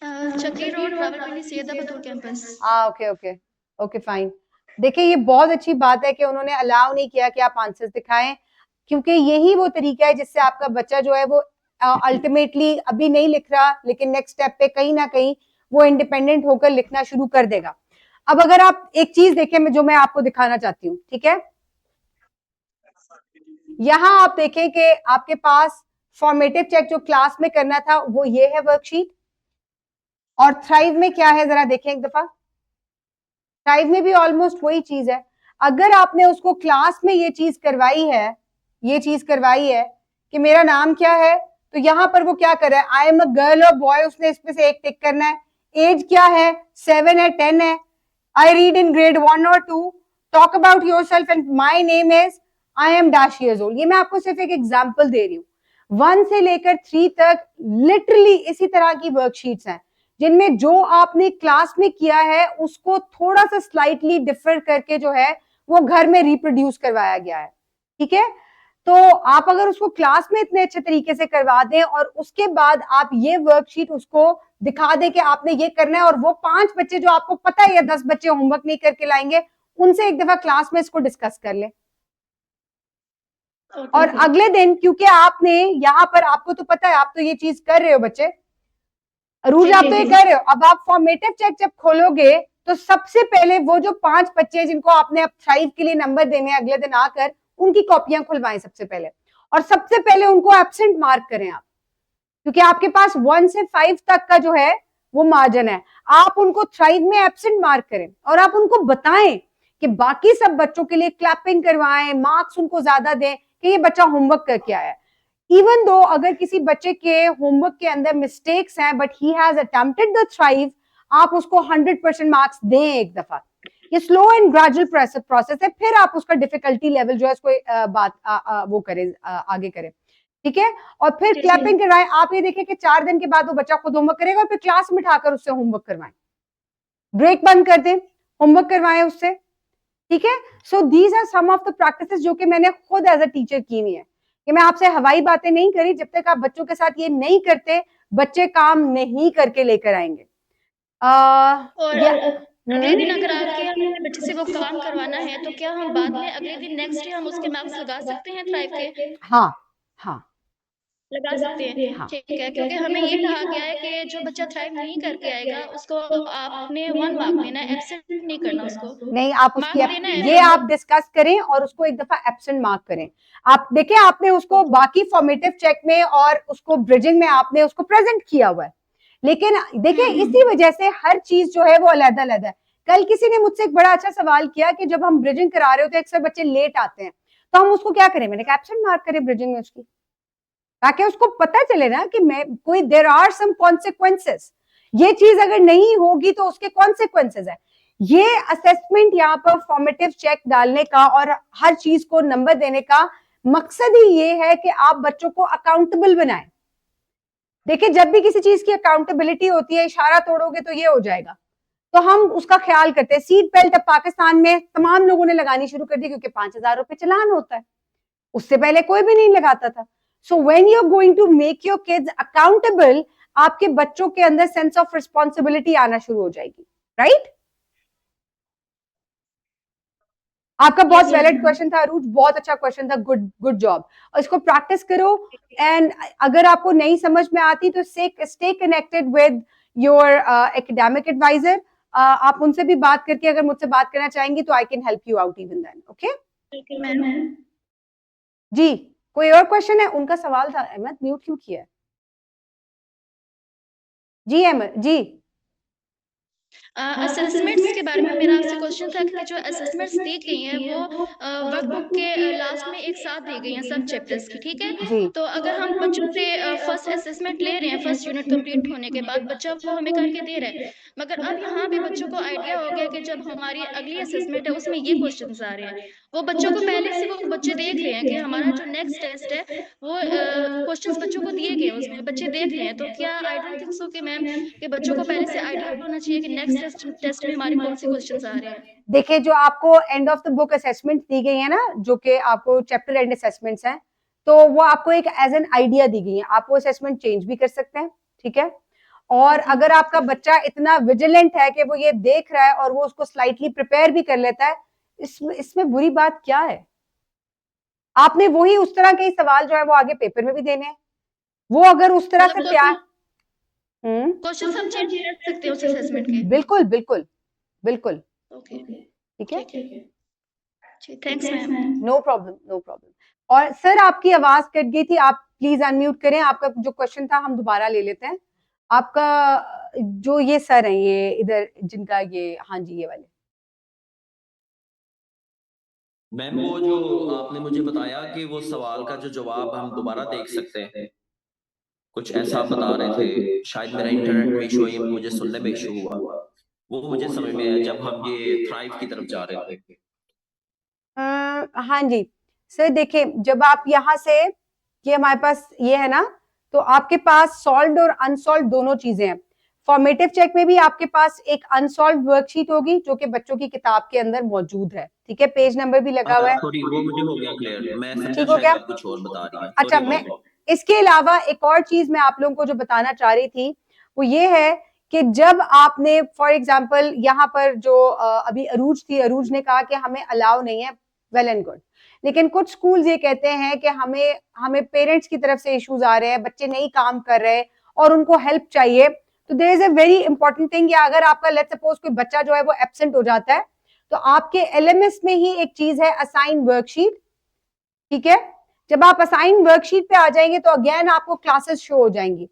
Chakri road, Rawalpindi, Syeda Batool campus. Okay okay okay fine. देखिए, ये बहुत अच्छी बात है कि उन्होंने अलाउ नहीं किया कि आप आंसर्स दिखाएं, क्योंकि यही वो तरीका है जिससे आपका बच्चा जो है वो अल्टीमेटली अभी नहीं लिख रहा, लेकिन नेक्स्ट स्टेप पे कहीं ना कहीं वो इंडिपेंडेंट होकर लिखना शुरू कर देगा। अब अगर आप एक चीज देखें जो मैं आपको दिखाना चाहती हूँ, ठीक है, यहां आप देखें कि आपके पास फॉर्मेटिव चेक जो क्लास में करना था वो ये है वर्कशीट, और थ्राइव में क्या है जरा देखें एक दफा। थ्राइव में भी ऑलमोस्ट वही चीज है। अगर आपने उसको क्लास में ये चीज करवाई है कि मेरा नाम क्या है, तो यहां पर वो क्या कर रहा है, आई एम अ गर्ल और बॉय, उसने इसमें से एक टिक करना है। एज क्या है, 7 है, 10 है। आई रीड इन ग्रेड 1 और 2, talk about yourself and my name is, I am dash years old. ये मैं आपको सिर्फ एक एग्जांपल दे रही हूँ। 1 से लेकर 3 तक लिटरली इसी तरह की वर्कशीट्स हैं, जिनमें जो आपने क्लास में किया है उसको थोड़ा सा स्लाइटली डिफर करके जो है वो घर में रिप्रोड्यूस करवाया गया है। ठीक है, तो आप अगर उसको क्लास में इतने अच्छे तरीके से करवा दें और उसके बाद आप ये वर्कशीट उसको दिखा दें कि आपने ये करना है, और वो 5 बच्चे जो आपको पता है या 10 बच्चे होमवर्क नहीं करके लाएंगे, उनसे एक दफा क्लास में इसको डिस्कस कर ले। और अगले दिन, क्योंकि आपने यहाँ पर, आपको तो पता है, आप तो ये चीज कर रहे हो बच्चे, अरूज आप तो ये कर रहे हो, अब आप फॉर्मेटिव चेक जब खोलोगे तो सबसे पहले वो जो 5 बच्चे जिनको आपने अब थ्राइव के लिए नंबर देने हैं अगले दिन आकर, उनकी कॉपियां खुलवाएं सबसे पहले, और सबसे पहले उनको एब्सेंट मार्क करें आप, क्योंकि आपके पास 1 से 5 तक का जो है वो मार्जिन है। आप उनको थ्राइव में एब्सेंट मार्क करें और आप उनको बताएं कि बाकी सब बच्चों के लिए क्लैपिंग करवाएं, मार्क्स उनको ज्यादा दें कि ये बच्चा होमवर्क करके आया है। इवन दो अगर किसी बच्चे के होमवर्क के अंदर मिस्टेक्स हैं but he has attempted the thrive, आप उसको 100% मार्क्स दें एक दफा। ये स्लो एंड ग्रेजुअल प्रोसेस है, फिर आप उसका डिफिकल्टी लेवल जो है इसको वो करें, आगे करें। ठीक है, और फिर क्लैपिंग करवाएं। आप ये देखें कि 4 दिन के बाद वो बच्चा खुद होमवर्क करेगा और फिर क्लास में उठाकर उससे होमवर्क करवाएं, ब्रेक बंद कर दें, होमवर्क करवाएं उससे। ठीक है, so these are some of the practices जो कि मैंने खुद एज अ टीचर की हुई है। कि मैं आपसे हवाई बातें नहीं करी, जब तक आप बच्चों के साथ ये नहीं करते बच्चे काम नहीं करके लेकर आएंगे। और अगले दिन अगर आके हमें बच्चे से वो काम करवाना है तो क्या हम बाद में अगले दिन नेक्स्ट डे हम उसके मार्क्स लगा सकते हैं थ्राइव के? हाँ हाँ लगा सकते हैं, हाँ। ठीक है, क्योंकि हमें ये कहा गया है कि जो बच्चा थ्राइव नहीं करके आएगा उसको आपने 1 मार्क देना है, एब्सेंट नहीं करना उसको। नहीं, आप उसकी मार्क देना है ये आप डिस्कस करें और उसको एक दफा एब्सेंट मार्क करें। आप देखिए, आपने उसको बाकी फॉर्मेटिव चेक में और उसको ब्रिजिंग में आपने उसको प्रेजेंट किया हुआ है, लेकिन देखिए इसी वजह से हर चीज जो है वो अलग-अलग है। कल किसी ने मुझसे एक बड़ा अच्छा सवाल किया कि जब हम ब्रिजिंग करा रहे होते हैं अक्सर बच्चे लेट आते हैं, तो हम उसको क्या करें? मैंने कहा एब्सेंट मार्क करें ब्रिजिंग में उसकी, ताकि उसको पता चले ना कि मैं कोई देयर आर सम कॉन्सिक्वेंसेस, ये चीज अगर नहीं होगी तो उसके कॉन्सिक्वेंसेस है। ये असेसमेंट यहाँ पर फॉर्मेटिव चेक डालने का और हर चीज को नंबर देने का मकसद ही ये है कि आप बच्चों को अकाउंटेबल बनाएं। देखिए, जब भी किसी चीज की अकाउंटेबिलिटी होती है, इशारा तोड़ोगे तो ये हो जाएगा, तो हम उसका ख्याल करते हैं। सीट बेल्ट अब पाकिस्तान में तमाम लोगों ने लगानी शुरू कर दी क्योंकि 5,000 रुपए चालान होता है, उससे पहले कोई भी नहीं लगाता था। So when you are going to make your kids accountable, आपके बच्चों के अंदर सेंस ऑफ रिस्पॉन्सिबिलिटी आना शुरू हो जाएगी, राइट? आपका बहुत Yes, वैलिड ma'am. क्वेश्चन था अरूज, बहुत अच्छा क्वेश्चन था, गुड जॉब। और इसको प्रैक्टिस करो, एंड अगर आपको नहीं समझ में आती तो stay connected with your academic advisor. आप उनसे भी बात करके अगर मुझसे बात करना चाहेंगी तो I can help you out even then. Okay Okay, ma'am. जी, कोई और क्वेश्चन है? उनका सवाल था। अहमद म्यूट क्यों किया है? जी अहमद जी। असेसमेंट्स के बारे में मेरा आपसे क्वेश्चन था कि जो असेसमेंट्स दी गई हैं वो वर्कबुक के लास्ट में एक साथ दी गई हैं सब चैप्टर्स की, ठीक है? जी तो अगर हम बच्चों से फर्स्ट असेसमेंट ले रहे हैं, फर्स्ट यूनिट कंप्लीट होने के बाद बच्चा वो हमें करके दे रहा है, मगर अब यहाँ पे बच्चों को आइडिया हो गया कि जब हमारी अगली असेसमेंट है उसमें ये क्वेश्चंस आ रहे हैं, वो बच्चों को पहले से वो बच्चे देख रहे हैं कि हमारा जो नेक्स्ट टेस्ट है वो क्वेश्चंस बच्चों को दिए गए हैं, उसमें बच्चे देख रहे हैं। तो क्या आई डोंट थिंक सो कि मैम कि बच्चों को पहले से आइडिया होना चाहिए कि नेक्स्ट टेस्ट में हमारे कौन से क्वेश्चंस आ रहे हैं। देखिए, जो आपको end of the book assessment दी गई है ना, जो कि आपको चैप्टर एंड असेसमेंट्स हैं, तो वो आपको एक एज एन आइडिया दी गई है। आप वो असेसमेंट चेंज भी कर सकते हैं, ठीक है? और अगर आपका बच्चा इतना विजिलेंट है कि वो ये देख रहा है और वो उसको स्लाइटली प्रिपेयर भी कर लेता है, इसमें बुरी बात क्या है? आपने वही उस तरह के सवाल जो है वो आगे पेपर में भी देने हैं। वो अगर उस तरह से तैयार क्वेश्चंस हम चेंज कर सकते हैं उस असेसमेंट के। बिल्कुल बिल्कुल बिल्कुल, ओके, ठीक है? जी, thanks ma'am. No problem no problem. और सर, आपकी आवाज कट गई थी, आप प्लीज अनम्यूट करें। आपका जो क्वेश्चन था हम दोबारा ले लेते हैं। आपका जो ये सर है, ये इधर जिनका ये, हाँ जी, ये वाले। मैम वो जो आपने मुझे बताया कि वो सवाल का जो जवाब हम दोबारा देख सकते हैं, कुछ ऐसा आप बता रहे थे, शायद मेरा इंटरनेट में इशू है, मुझे सुनने में इशू हुआ, वो मुझे समझ में आया जब हम ये थ्राइव की तरफ जा रहे थे। हाँ जी सर, देखिए, जब आप यहाँ से, ये हमारे पास ये है ना, तो आपके पास सॉल्व्ड और अनसॉल्व्ड दोनों चीजें हैं। फॉर्मेटिव चेक में भी आपके पास एक अनसॉल्व्ड वर्कशीट होगी जो कि बच्चों की किताब के अंदर मौजूद है, ठीक है? पेज नंबर भी लगा हुआ है। सॉरी, वो मुझे हो गया क्लियर, मैं समझा ठीक हो शायद गया? आप कुछ और बता रही हैं। अच्छा, Sorry मैं about it. इसके अलावा एक और चीज मैं आप लोगों को जो बताना चाह रही थी वो ये है कि जब आपने फॉर एग्जांपल यहाँ पर जो अभी अरूज थी, अरूज ने कहा कि हमें अलाउ नहीं है, वेल एंड गुड, लेकिन कुछ स्कूल्स ये कहते हैं कि हमें पेरेंट्स की तरफ से इश्यूज आ रहे हैं, बच्चे नहीं काम कर रहे और उनको हेल्प चाहिए। तो there is a very important thing, या अगर आपका लेट्स सपोज कोई बच्चा जो है वो एब्सेंट हो जाता है, तो आपके एलएमएस में ही एक चीज है असाइन वर्कशीट, ठीक है? जब आप असाइन वर्कशीट पे आ जाएंगे तो अगेन आपको क्लासेस शो हो जाएंगी।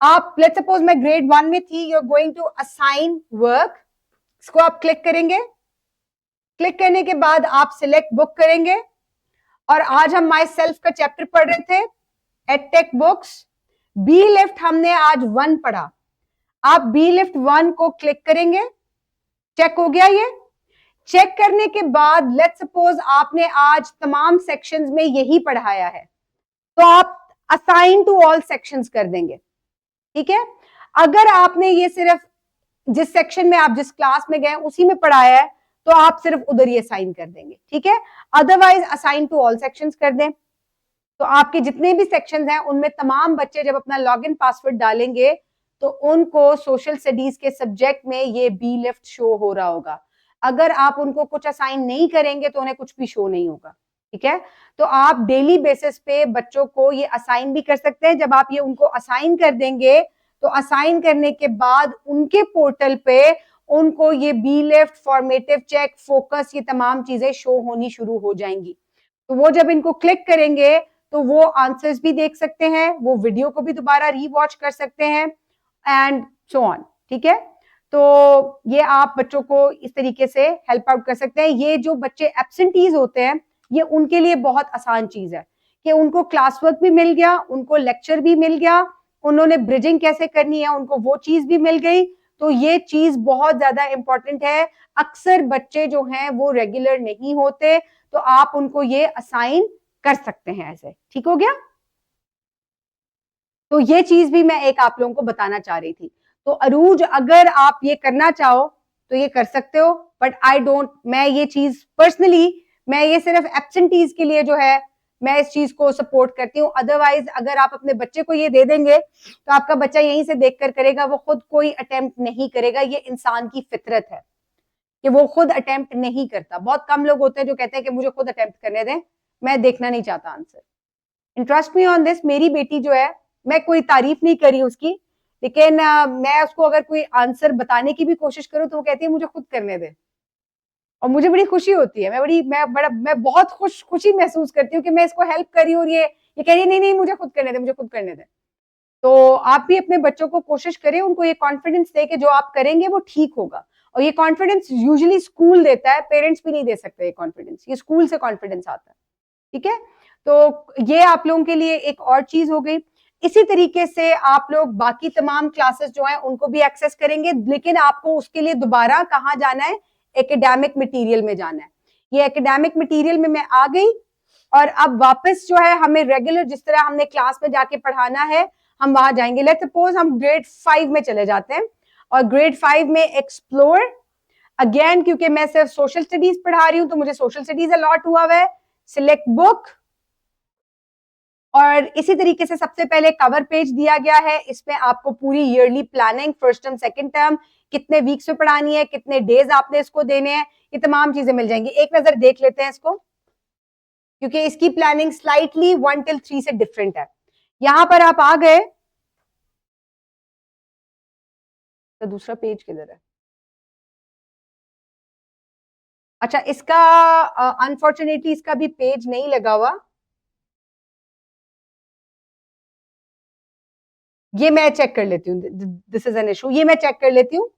आप लेट्स सपोज मैं ग्रेड 1 में थी, you are going to assign work, इसको आप क्लिक करेंगे। क्लिक करने के बाद आप सिलेक्ट बुक करेंगे, और आज हम माई सेल्फ का चैप्टर पढ़ रहे थे, एडटेक बुक्स। बी लिफ्ट हमने आज 1 पढ़ा, आप बी लिफ्ट 1 को क्लिक करेंगे। चेक हो गया ये? चेक करने के बाद लेट्स सपोज आपने आज तमाम सेक्शंस में यही पढ़ाया है, तो आप असाइन टू ऑल सेक्शंस कर देंगे, ठीक है? अगर आपने ये सिर्फ जिस सेक्शन में आप जिस क्लास में गए उसी में पढ़ाया है तो आप सिर्फ उधर ही असाइन कर देंगे, ठीक है? Otherwise assign to all sections कर दें, तो आपके जितने भी सेक्शंस हैं उनमें तमाम बच्चे जब अपना लॉगिन पासवर्ड डालेंगे तो उनको सोशल स्टडीज के सब्जेक्ट में ये बी लिफ्ट शो हो रहा होगा। अगर आप उनको कुछ असाइन नहीं करेंगे तो उन्हें कुछ भी शो नहीं होगा, ठीक है? तो आप डेली बेसिस पे बच्चों को ये असाइन भी कर सकते हैं। जब आप ये उनको असाइन कर देंगे तो असाइन करने के बाद उनके पोर्टल पे उनको ये B lift, formative check, focus, ये तमाम चीजें शो होनी शुरू हो जाएंगी। तो वो जब इनको क्लिक करेंगे तो वो आंसर्स भी देख सकते हैं, वो वीडियो को भी दोबारा रीवॉच कर सकते हैं एंड सो ऑन, ठीक है? तो ये आप बच्चों को इस तरीके से हेल्प आउट कर सकते हैं। ये जो बच्चे एब्सेंटीज होते हैं, ये उनके लिए बहुत आसान चीज है कि उनको क्लास वर्क भी मिल गया, उनको लेक्चर भी मिल गया, उन्होंने ब्रिजिंग कैसे करनी है उनको वो चीज भी मिल गई, तो ये चीज बहुत ज्यादा इंपॉर्टेंट है। अक्सर बच्चे जो हैं वो रेगुलर नहीं होते, तो आप उनको ये असाइन कर सकते हैं ऐसे। ठीक हो गया? तो ये चीज भी मैं एक आप लोगों को बताना चाह रही थी। तो अरूज, अगर आप ये करना चाहो तो ये कर सकते हो, बट आई डोंट, मैं ये चीज पर्सनली, मैं ये सिर्फ एब्सेंटीज के लिए जो है मैं इस चीज को सपोर्ट करती हूँ। अदरवाइज अगर आप अपने बच्चे को ये दे देंगे तो आपका बच्चा यहीं से देखकर करेगा, वो खुद कोई अटेम्प्ट नहीं करेगा। ये इंसान की फितरत है कि वो खुद अटेम्प्ट नहीं करता। बहुत कम लोग होते हैं जो कहते हैं कि मुझे खुद अटेम्प्ट करने दें, मैं देखना नहीं चाहता answer. Interest me on this, मेरी बेटी जो है, मैं कोई तारीफ नहीं करी उसकी, लेकिन मैं उसको अगर कोई आंसर बताने की भी कोशिश करूं तो वो कहती है मुझे खुद करने दे, और मुझे बड़ी खुशी होती है। मैं बहुत खुशी महसूस करती हूँ कि मैं इसको हेल्प करी, और ये कह रही है नहीं नहीं मुझे खुद करने दे, मुझे खुद करने दे। तो आप भी अपने बच्चों को कोशिश करें, उनको ये कॉन्फिडेंस दे कि जो आप करेंगे वो ठीक होगा। और ये कॉन्फिडेंस यूजुअली स्कूल देता है, पेरेंट्स भी नहीं दे सकते ये कॉन्फिडेंस, ये स्कूल से कॉन्फिडेंस आता है। ठीक है, तो ये आप लोगों के लिए एक और चीज हो गई। इसी तरीके से आप लोग बाकी तमाम क्लासेस जो हैं उनको भी एक्सेस करेंगे, लेकिन आपको उसके लिए दोबारा कहाँ जाना है? एकेडमिक मटेरियल में जाना है। ये एकेडमिक मटेरियल में मैं आ गई, और अब वापस जो है हमें रेगुलर जिस तरह हमने क्लास में जाके पढ़ाना है हम वहां जाएंगे। लेट्स सपोज हम ग्रेड 5 में चले जाते हैं, और ग्रेड 5 में एक्सप्लोर अगेन, क्योंकि मैं सिर्फ सोशल स्टडीज पढ़ा रही हूं तो मुझे सोशल स्टडीज अलॉट हुआ है। सिलेक्ट बुक, और इसी तरीके से सबसे पहले कवर पेज दिया गया है, इसमें आपको पूरी yearly planning, first term second term, कितने वीक्स में पढ़ानी है, कितने डेज आपने इसको देने हैं, ये तमाम चीजें मिल जाएंगी। एक नजर देख लेते हैं इसको, क्योंकि इसकी प्लानिंग स्लाइटली 1 till 3 से डिफरेंट है। यहां पर आप आ गए तो दूसरा पेज किधर है? अच्छा, इसका अनफॉर्चुनेटली इसका भी पेज नहीं लगा हुआ, ये मैं चेक कर लेती हूँ। दिस इज एन इशू, ये मैं चेक कर लेती हूँ।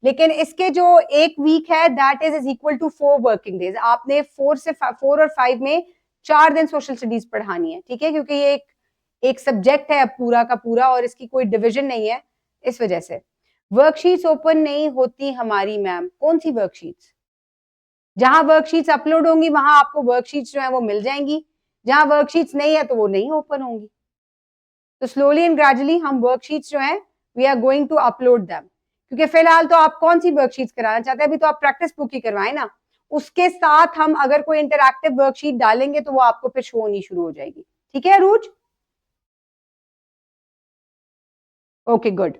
लेकिन इसके जो एक वीक है that is equal to 4 working days. आपने 4 और 5 में 4 दिन सोशल स्टडीज पढ़ानी है। ठीक है, क्योंकि ये एक सब्जेक्ट है पूरा का पूरा, और इसकी कोई डिवीजन नहीं है, इस वजह से वर्कशीट्स ओपन नहीं होती हमारी मैम। कौन सी वर्कशीट्स? जहां वर्कशीट्स अपलोड होंगी वहां आपको वर्कशीट्स जो है वो मिल जाएंगी, जहां वर्कशीट्स नहीं है तो वो नहीं ओपन होंगी। तो स्लोली एंड ग्रेजुअली हम वर्कशीट्स जो हैं we are going to upload them, क्योंकि फिलहाल तो आप कौन सी वर्कशीट्स कराना चाहते हैं? अभी तो आप प्रैक्टिस बुक ही करवाएं ना, उसके साथ हम अगर कोई इंटरैक्टिव वर्कशीट डालेंगे तो वो आपको फिर शो होनी शुरू हो जाएगी। ठीक है अरूज? Okay good.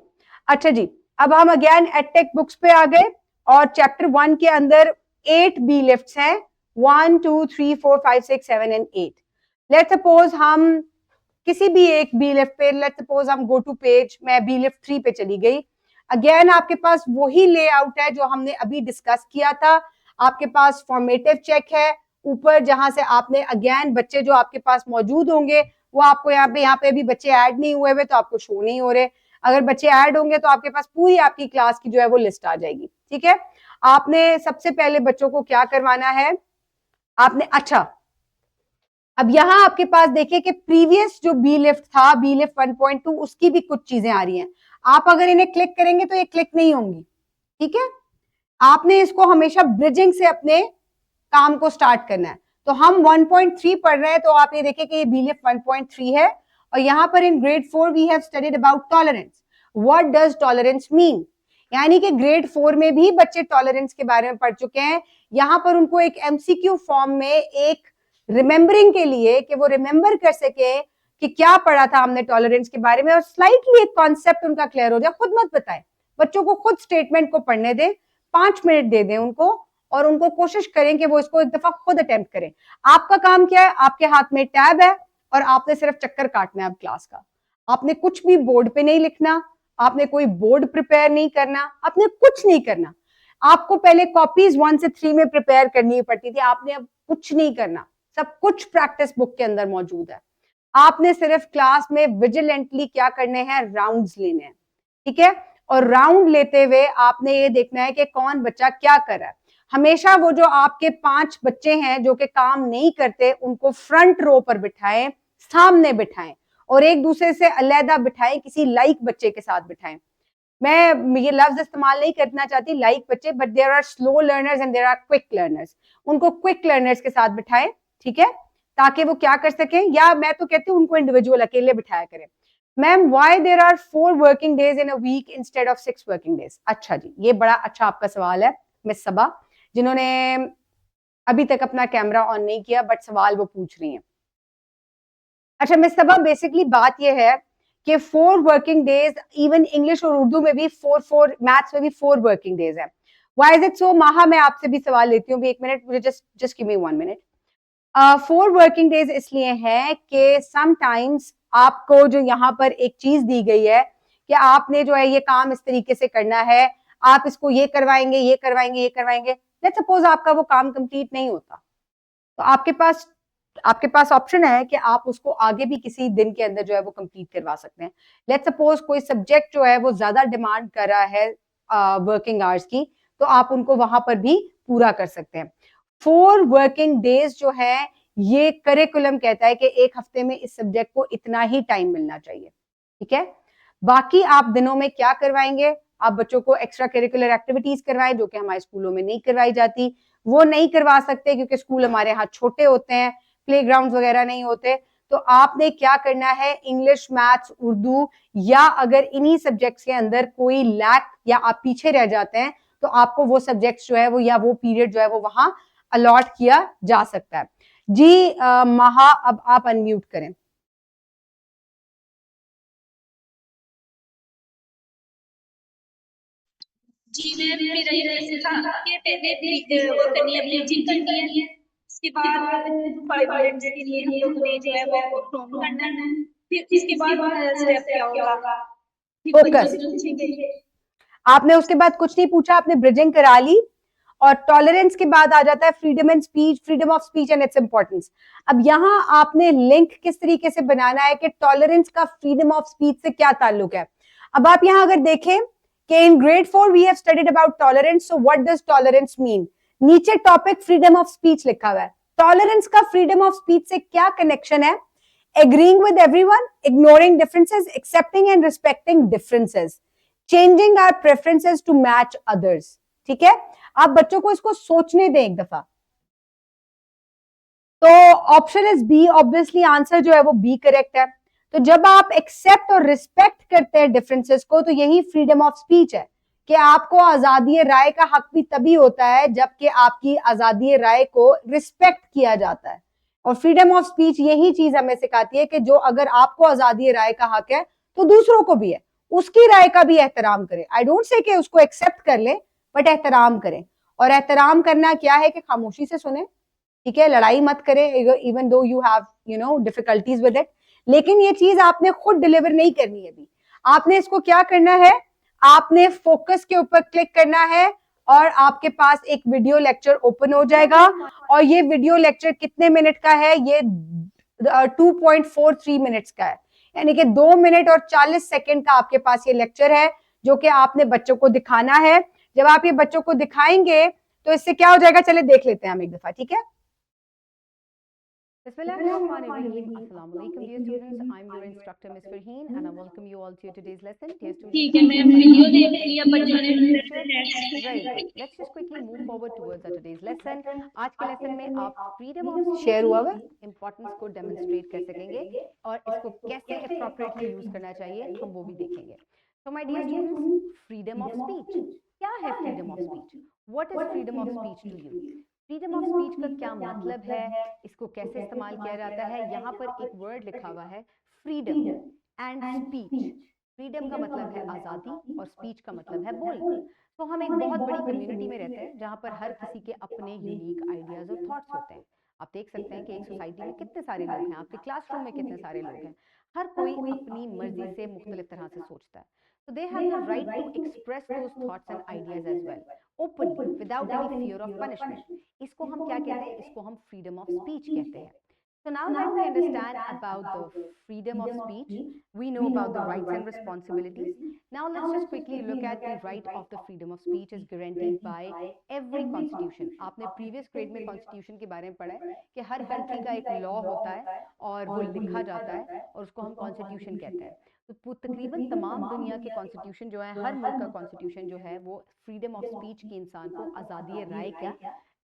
अच्छा जी, अब हम अगेन एडटेक बुक्स पे आ गए, और चैप्टर 1 के अंदर 8 बी लिफ्ट्स हैं, 1 2 3 4 5 6 7 एंड 8। लेट्स सपोज हम किसी भी एक बी लिफ्ट पे, लेट्स सपोज हम गो टू पेज, मैं बी लिफ्ट 3 पे चली गई। अगेन आपके पास वही लेआउट है जो हमने अभी डिस्कस किया था। आपके पास फॉर्मेटिव चेक है ऊपर, जहां से आपने अगेन बच्चे जो आपके पास मौजूद होंगे वो आपको यहाँ पे अभी बच्चे ऐड नहीं हुए हुए तो आपको शो नहीं हो रहे। अगर बच्चे ऐड होंगे तो आपके पास पूरी आपकी क्लास की जो है वो लिस्ट आ जाएगी। ठीक है, आपने सबसे पहले बच्चों को क्या करवाना है? आपने, अच्छा अब यहां आपके पास देखिए कि प्रीवियस जो बी लिफ्ट था, बी लिफ्ट 1.2, उसकी भी कुछ चीजें आ रही हैं। आप अगर इन्हें क्लिक करेंगे तो ये क्लिक नहीं होंगी। ठीक है, आपने इसको हमेशा ब्रिजिंग से अपने काम को स्टार्ट करना है। तो हम 1.3 पढ़ रहे हैं, तो आप ये देखिए कि ये बी लिफ्ट 1.3 है, और यहां पर in grade 4 we have studied about tolerance. What does tolerance mean? यानी कि ग्रेड 4 में भी बच्चे टॉलरेंस के बारे में पढ़ चुके हैं। यहां पर उनको एक एमसीक्यू फॉर्म में एक रिमेंबरिंग के लिए कि वो रिमेंबर कर सके कि क्या पढ़ा था हमने टॉलरेंस के बारे में, और स्लाइटली एक कॉन्सेप्ट उनका क्लियर हो जाए। खुद मत बताएं, बच्चों को खुद स्टेटमेंट को पढ़ने दें, 5 मिनट दे दें उनको, और उनको कोशिश करें कि वो इसको एक दफा खुद अटेम्प्ट करें। आपका काम क्या है? आपके हाथ में टैब है और आपने सिर्फ चक्कर काटना है अब क्लास का। आपने कुछ भी बोर्ड पे नहीं लिखना, आपने कोई बोर्ड प्रिपेयर नहीं करना, आपने कुछ नहीं करना। आपको पहले कॉपीज 1 से 3 में प्रिपेयर करनी पड़ती थी, आपने अब कुछ नहीं करना, सब कुछ प्रैक्टिस बुक के अंदर मौजूद है। आपने सिर्फ क्लास में विजिलेंटली क्या करने हैं? राउंड्स लेने हैं। ठीक है, और राउंड लेते हुए आपने ये देखना है कि कौन बच्चा क्या कर रहा है। हमेशा वो जो आपके 5 बच्चे हैं जो कि काम नहीं करते उनको फ्रंट रो पर बिठाएं, सामने बिठाएं, और एक दूसरे से अलहदा बिठाएं, किसी लाइक बच्चे के साथ बिठाएं। मैं ये लफ्ज इस्तेमाल नहीं करना चाहती लाइक बच्चे, but there are slow learners and there are quick learners. उनको क्विक लर्नर्स के साथ बिठाएं, ठीक है, ताकि वो क्या कर सकें, या मैं तो कहती हूँ उनको इंडिविजुअल अकेले बिठाया करें। Ma'am why there are 4 working days in a week instead of 6 working days? अच्छा जी, ये बड़ा अच्छा आपका सवाल है मिस सबा, जिन्होंने अभी तक अपना कैमरा ऑन नहीं किया, बट सवाल वो पूछ रही हैं। अच्छा मिस सबा, बेसिकली बात ये है कि 4 वर्किंग डेज, इवन इंग्लिश और उर्दू में भी 4, मैथ्स में भी 4 वर्किंग डेज है। Why is it so? माहा, मैं आपसे भी सवाल लेती हूँ, एक मिनट, मुझे just give me 1 minute. 4 working days इसलिए है कि समटाइम्स आपको जो यहाँ पर एक चीज दी गई है कि आपने जो है ये काम इस तरीके से करना है, आप इसको ये करवाएंगे, ये करवाएंगे, ये करवाएंगे। लेट्स सपोज आपका वो काम कंप्लीट नहीं होता, तो आपके पास ऑप्शन है कि आप उसको आगे भी किसी दिन के अंदर जो है वो कंप्लीट करवा सकते हैं। लेट्स सपोज कोई सब्जेक्ट जो है वो ज्यादा डिमांड कर रहा है वर्किंग आवर्स की, तो आप उनको वहां पर भी पूरा कर सकते हैं। 4 वर्किंग डेज जो है ये करिकुलम कहता है कि एक हफ्ते में इस सब्जेक्ट को इतना ही टाइम मिलना चाहिए, ठीक है। बाकी आप दिनों में क्या करवाएंगे? आप बच्चों को एक्स्ट्रा करिकुलर एक्टिविटीज करवाएं, जो कि हमारे स्कूलों में नहीं करवाई जाती। वो नहीं करवा सकते क्योंकि स्कूल हमारे यहाँ छोटे होते हैं, प्लेग्राउंड वगैरह नहीं होते। तो आपने क्या करना है, इंग्लिश, मैथ्स, उर्दू, या अगर इन्हीं सब्जेक्ट्स के अंदर कोई लैक या आप पीछे रह जाते हैं, तो आपको वो सब्जेक्ट्स जो है वो, या वो पीरियड जो है वो वहां अलॉट किया जा सकता है। जी महा, अब आप अनम्यूट करें। जी मैम, मेरा ये क्वेश्चन था कि पहले वो करनी है, ब्लीचिंग करनी है, उसके बाद 5 मिनट्स के लिए हम लोगों ने जो है वो टोन करना है, फिर उसके बाद स्टेप क्या होगा? फोकस। आपने उसके बाद कुछ नहीं पूछा, आपने ब्रिजिंग करा ली, और टॉलरेंस के बाद आ जाता है freedom and speech, freedom of speech and its importance. अब यहाँ आपने लिंक किस तरीके से बनाना है कि टॉलरेंस का फ्रीडम ऑफ स्पीच से क्या ताल्लुक है। अब आप यहाँ अगर देखें कि in grade 4 we have studied about tolerance, so what does tolerance mean? नीचे टॉपिक फ्रीडम ऑफ स्पीच लिखा हुआ है। टॉलरेंस का फ्रीडम ऑफ स्पीच से क्या कनेक्शन है? Agreeing with everyone, ignoring differences, accepting and respecting differences, changing our preferences to match others. ठीक है, आप बच्चों को इसको सोचने दें एक दफा। तो option is B, obviously answer जो है वो बी करेक्ट है। तो जब आप एक्सेप्ट और रिस्पेक्ट करते हैं डिफरेंसेस को, तो यही फ्रीडम ऑफ स्पीच है कि आपको आजादी राय का हक भी तभी होता है जबकि आपकी आजादी राय को रिस्पेक्ट किया जाता है। और फ्रीडम ऑफ स्पीच यही चीज हमें सिखाती है कि जो अगर आपको आजादी राय का हक है तो दूसरों को भी है, उसकी राय का भी एहतराम करें। आई डोंट से कि उसको एक्सेप्ट कर ले, बट एहतराम करें। और एहतराम करना क्या है कि खामोशी से सुने, ठीक है, लड़ाई मत करें, even though you have difficulties with it. लेकिन ये चीज आपने खुद डिलीवर नहीं करनी है। अभी आपने इसको क्या करना है, आपने फोकस के ऊपर क्लिक करना है और आपके पास एक वीडियो लेक्चर ओपन हो जाएगा। और ये वीडियो लेक्चर कितने मिनट का है? ये 2.43 मिनट्स का है, यानी कि 2 मिनट और 40 सेकंड का आपके पास ये लेक्चर है जो कि आपने बच्चों को दिखाना है। जब आप ये बच्चों को दिखाएंगे तो इससे क्या हो जाएगा, चले देख लेते हैं हम एक दफा, ठीक है। Bismillahirrahmanirrahim. Assalamu alaikum dear students. I'm your instructor Ms. Farheen and I welcome you all to today's lesson. Dear students, ठीक है मैम, वीडियो देख लिया बच्चों ने, very good. Let's just quickly move forward towards our today's lesson. आज के लेसन में आप फ्रीडम ऑफ शेयर हुआ है, इंपॉर्टेंस को डेमोन्स्ट्रेट कर सकेंगे और इसको कैसे अप्रोप्रिएटली यूज करना चाहिए हम वो भी देखेंगे। So my dear students, freedom of speech. क्या है freedom of speech? What is freedom of speech to you? Freedom of speech का क्या मतलब है, इसको कैसे इस्तेमाल किया जाता है? यहाँ पर एक वर्ड लिखा हुआ है फ्रीडम एंड स्पीच। फ्रीडम का मतलब है आज़ादी और स्पीच का मतलब है बोलना। तो हम एक बहुत बड़ी कम्युनिटी में रहते हैं जहाँ पर हर किसी के अपने यूनिक आइडियाज और थॉट्स होते हैं। आप देख सकते हैं कि एक सोसाइटी में कितने सारे लोग हैं, आपके क्लासरूम में कितने सारे लोग हैं, हर कोई अपनी मर्जी से मुख्तलिफ तरह से सोचता है। So they have the right to express those thoughts and ideas as well, openly, without any fear of punishment. इसको हम क्या कहते हैं? इसको हम freedom of speech कहते हैं। So now that we understand about the freedom of speech, we know about the rights and responsibilities. Now let's just quickly look at the right of the freedom of speech is guaranteed by every constitution. आपने previous grade में constitution के बारे में पढ़ा है कि हर country का एक law होता है और वो लिखा जाता है और उसको हम constitution कहते हैं। तो तकरीबन तमाम दुनिया के कॉन्स्टिट्यूशन जो है, हर मुल्क का कॉन्स्टिट्यूशन जो है वो फ्रीडम ऑफ स्पीच की इंसान को आज़ादी राय का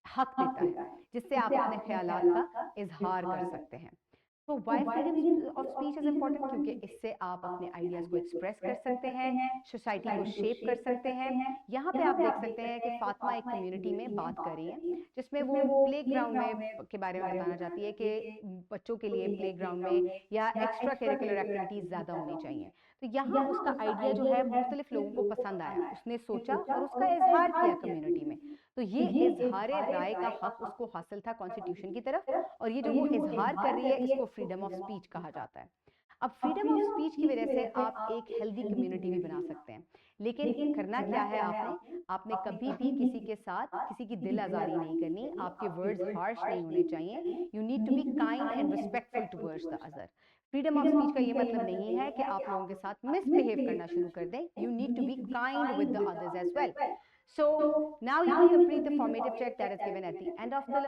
हक देता है, जिससे आप अपने ख्यालात का इजहार कर सकते हैं। तो why freedom of speech is important, क्योंकि इससे आप अपने आइडियाज़ को एक्सप्रेस कर सकते हैं, सोसाइटी को शेप कर सकते हैं। यहाँ पे आप देख सकते हैं कि फातिमा एक कम्युनिटी में बात कर रही हैं, जिसमें वो प्लेग्राउंड में के बारे में बताना चाहती है कि बच्चों के लिए प्लेग्राउंड में या एक्स्ट्रा करिकुलर एक्टिविटीज़ ज़्यादा होनी चाहिए। तो यहाँ उसका आइडिया जो है मुख्तलिफ लोगों को पसंद आया, उसने सोचा और उसका इजहार किया कम्युनिटी में। तो ये इजहार राय का हक उसको हासिल था कॉन्स्टिट्यूशन की तरफ, और ये जो वो इजहार कर रही है इसको फ्रीडम ऑफ स्पीच कहा जाता है। अब फ्रीडम ऑफ स्पीच की वजह से आप एक हेल्दी कम्युनिटी भी बना सकते हैं, लेकिन करना क्या है, आपने कभी भी किसी के साथ किसी की दिल आज़ारी नहीं करनी, आपके वर्ड्स हार्श नहीं होने चाहिए। You need to be kind and respectful towards the other. Freedom of speech का ये मतलब नहीं है कि आप लोगों के साथ मिसबिहेव करना शुरू कर दें। You need to be kind with the others as well. So now you will complete the formative check that is given at the end of the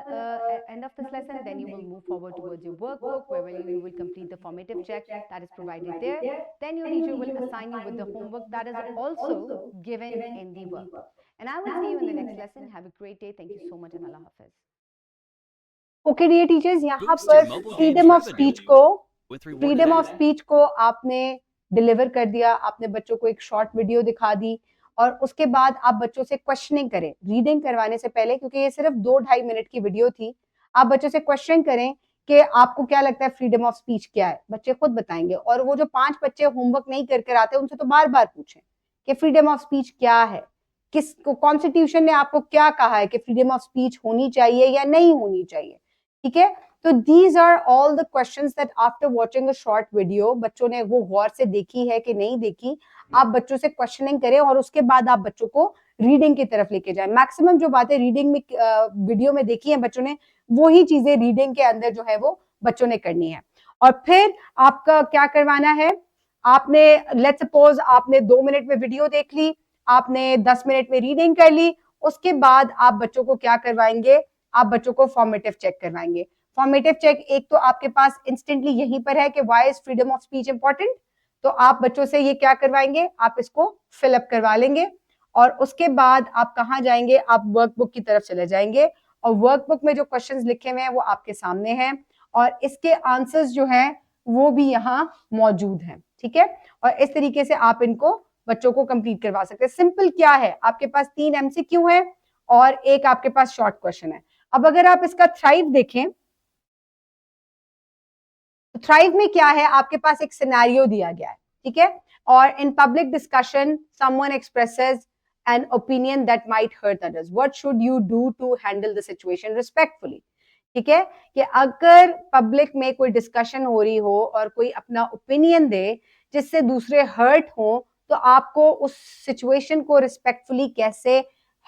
end of this lesson. Then you will move forward towards your workbook, where you will complete the formative check that is provided there. Then your teacher will assign you with the homework that is also given in the workbook. And I will see you in the next lesson. Have a great day. Thank you so much and Allah Hafiz. Okay dear teachers, यहाँ Boost your पर mobile freedom games of revenue speech को with rewarded freedom of ads. Speech को आपने डिलीवर कर दिया। आपने बच्चों को एक शॉर्ट वीडियो दिखा दी और उसके बाद आप बच्चों से क्वेश्चनिंग करें रीडिंग करवाने से पहले, क्योंकि ये सिर्फ 2-2.5 मिनट की वीडियो थी। आप बच्चों से क्वेश्चन करें कि आपको क्या लगता है फ्रीडम ऑफ स्पीच क्या है, बच्चे खुद बताएंगे। और वो जो 5 बच्चे होमवर्क नहीं कर आते उनसे तो बार बार पूछें कि फ्रीडम ऑफ स्पीच क्या है, किसको कॉन्स्टिट्यूशन ने आपको क्या कहा है कि फ्रीडम ऑफ स्पीच होनी चाहिए या नहीं होनी चाहिए। ठीक है, तो these are all the questions that after watching a short video बच्चों ने वो गौर से देखी है कि नहीं देखी। आप बच्चों से क्वेश्चनिंग करें और उसके बाद आप बच्चों को रीडिंग की तरफ लेके जाएं। मैक्सिमम जो बातें रीडिंग में वीडियो में देखी है बच्चों ने, वही चीजें रीडिंग के अंदर जो है वो बच्चों ने करनी है। और फिर आपका क्या करवाना है, आपने लेट्स सपोज आपने 2 मिनट में वीडियो देख ली, आपने 10 मिनट में रीडिंग कर ली, उसके बाद आप बच्चों को क्या करवाएंगे, आप बच्चों को फॉर्मेटिव चेक करवाएंगे। फॉर्मेटिव चेक एक तो आपके पास इंस्टेंटली यहीं पर है कि why is freedom of speech important, तो आप बच्चों से ये क्या करवाएंगे, आप इसको फिलअप करवा लेंगे। और उसके बाद आप कहाँ जाएंगे, आप वर्कबुक की तरफ चले जाएंगे और वर्कबुक में जो क्वेश्चंस लिखे हुए हैं वो आपके सामने हैं और इसके आंसर्स जो हैं वो भी यहाँ मौजूद हैं। ठीक है, और इस तरीके से आप इनको बच्चों को कंप्लीट करवा सकते हैं। सिंपल क्या है, आपके पास 3 MCQ है और एक आपके पास शॉर्ट क्वेश्चन है। अब अगर आप इसका थ्राइव देखें, तो थ्राइव में क्या है, आपके पास एक सिनेरियो दिया गया है। ठीक है, और in public discussion someone expresses an opinion that might hurt others, what should you do to handle the situation respectfully. ठीक है, कि अगर पब्लिक में कोई डिस्कशन हो रही हो और कोई अपना ओपिनियन दे जिससे दूसरे हर्ट हो, तो आपको उस सिचुएशन को रिस्पेक्टफुली कैसे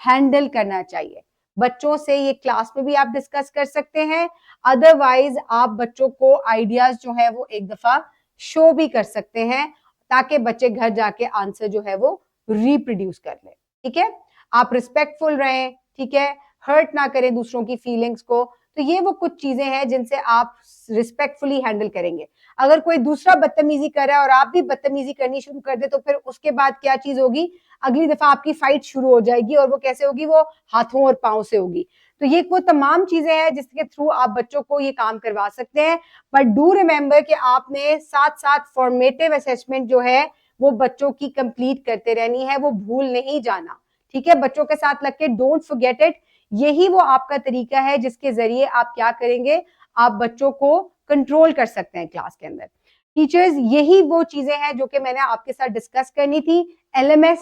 हैंडल करना चाहिए। बच्चों से ये क्लास में भी आप डिस्कस कर सकते हैं, अदरवाइज आप बच्चों को आइडियाज जो है वो एक दफा शो भी कर सकते हैं ताकि बच्चे घर जाके आंसर जो है वो रिप्रोड्यूस कर ले। ठीक है, आप रिस्पेक्टफुल रहें, ठीक है, हर्ट ना करें दूसरों की फीलिंग्स को। तो ये वो कुछ चीजें हैं जिनसे आप रिस्पेक्टफुली हैंडल करेंगे। अगर कोई दूसरा बदतमीजी कर रहा है और आप भी बदतमीजी करनी शुरू कर दे तो फिर उसके बाद क्या चीज होगी, अगली दफा आपकी फाइट शुरू हो जाएगी और वो कैसे होगी, वो हाथों और पांव से होगी। तो ये वो तमाम चीजें हैं जिसके थ्रू आप बच्चों को ये काम करवा सकते हैं। बट डू रिमेंबर कि आपने साथ साथ फॉर्मेटिव असेसमेंट जो है वो बच्चों की कंप्लीट करते रहनी है, वो भूल नहीं जाना। ठीक है, बच्चों के साथ लग के डोंट फॉरगेट इट। यही वो आपका तरीका है जिसके जरिए आप क्या करेंगे, आप बच्चों को कंट्रोल कर सकते हैं क्लास के अंदर। टीचर्स, यही वो चीजें हैं जो कि मैंने आपके साथ डिस्कस करनी थी। LMS,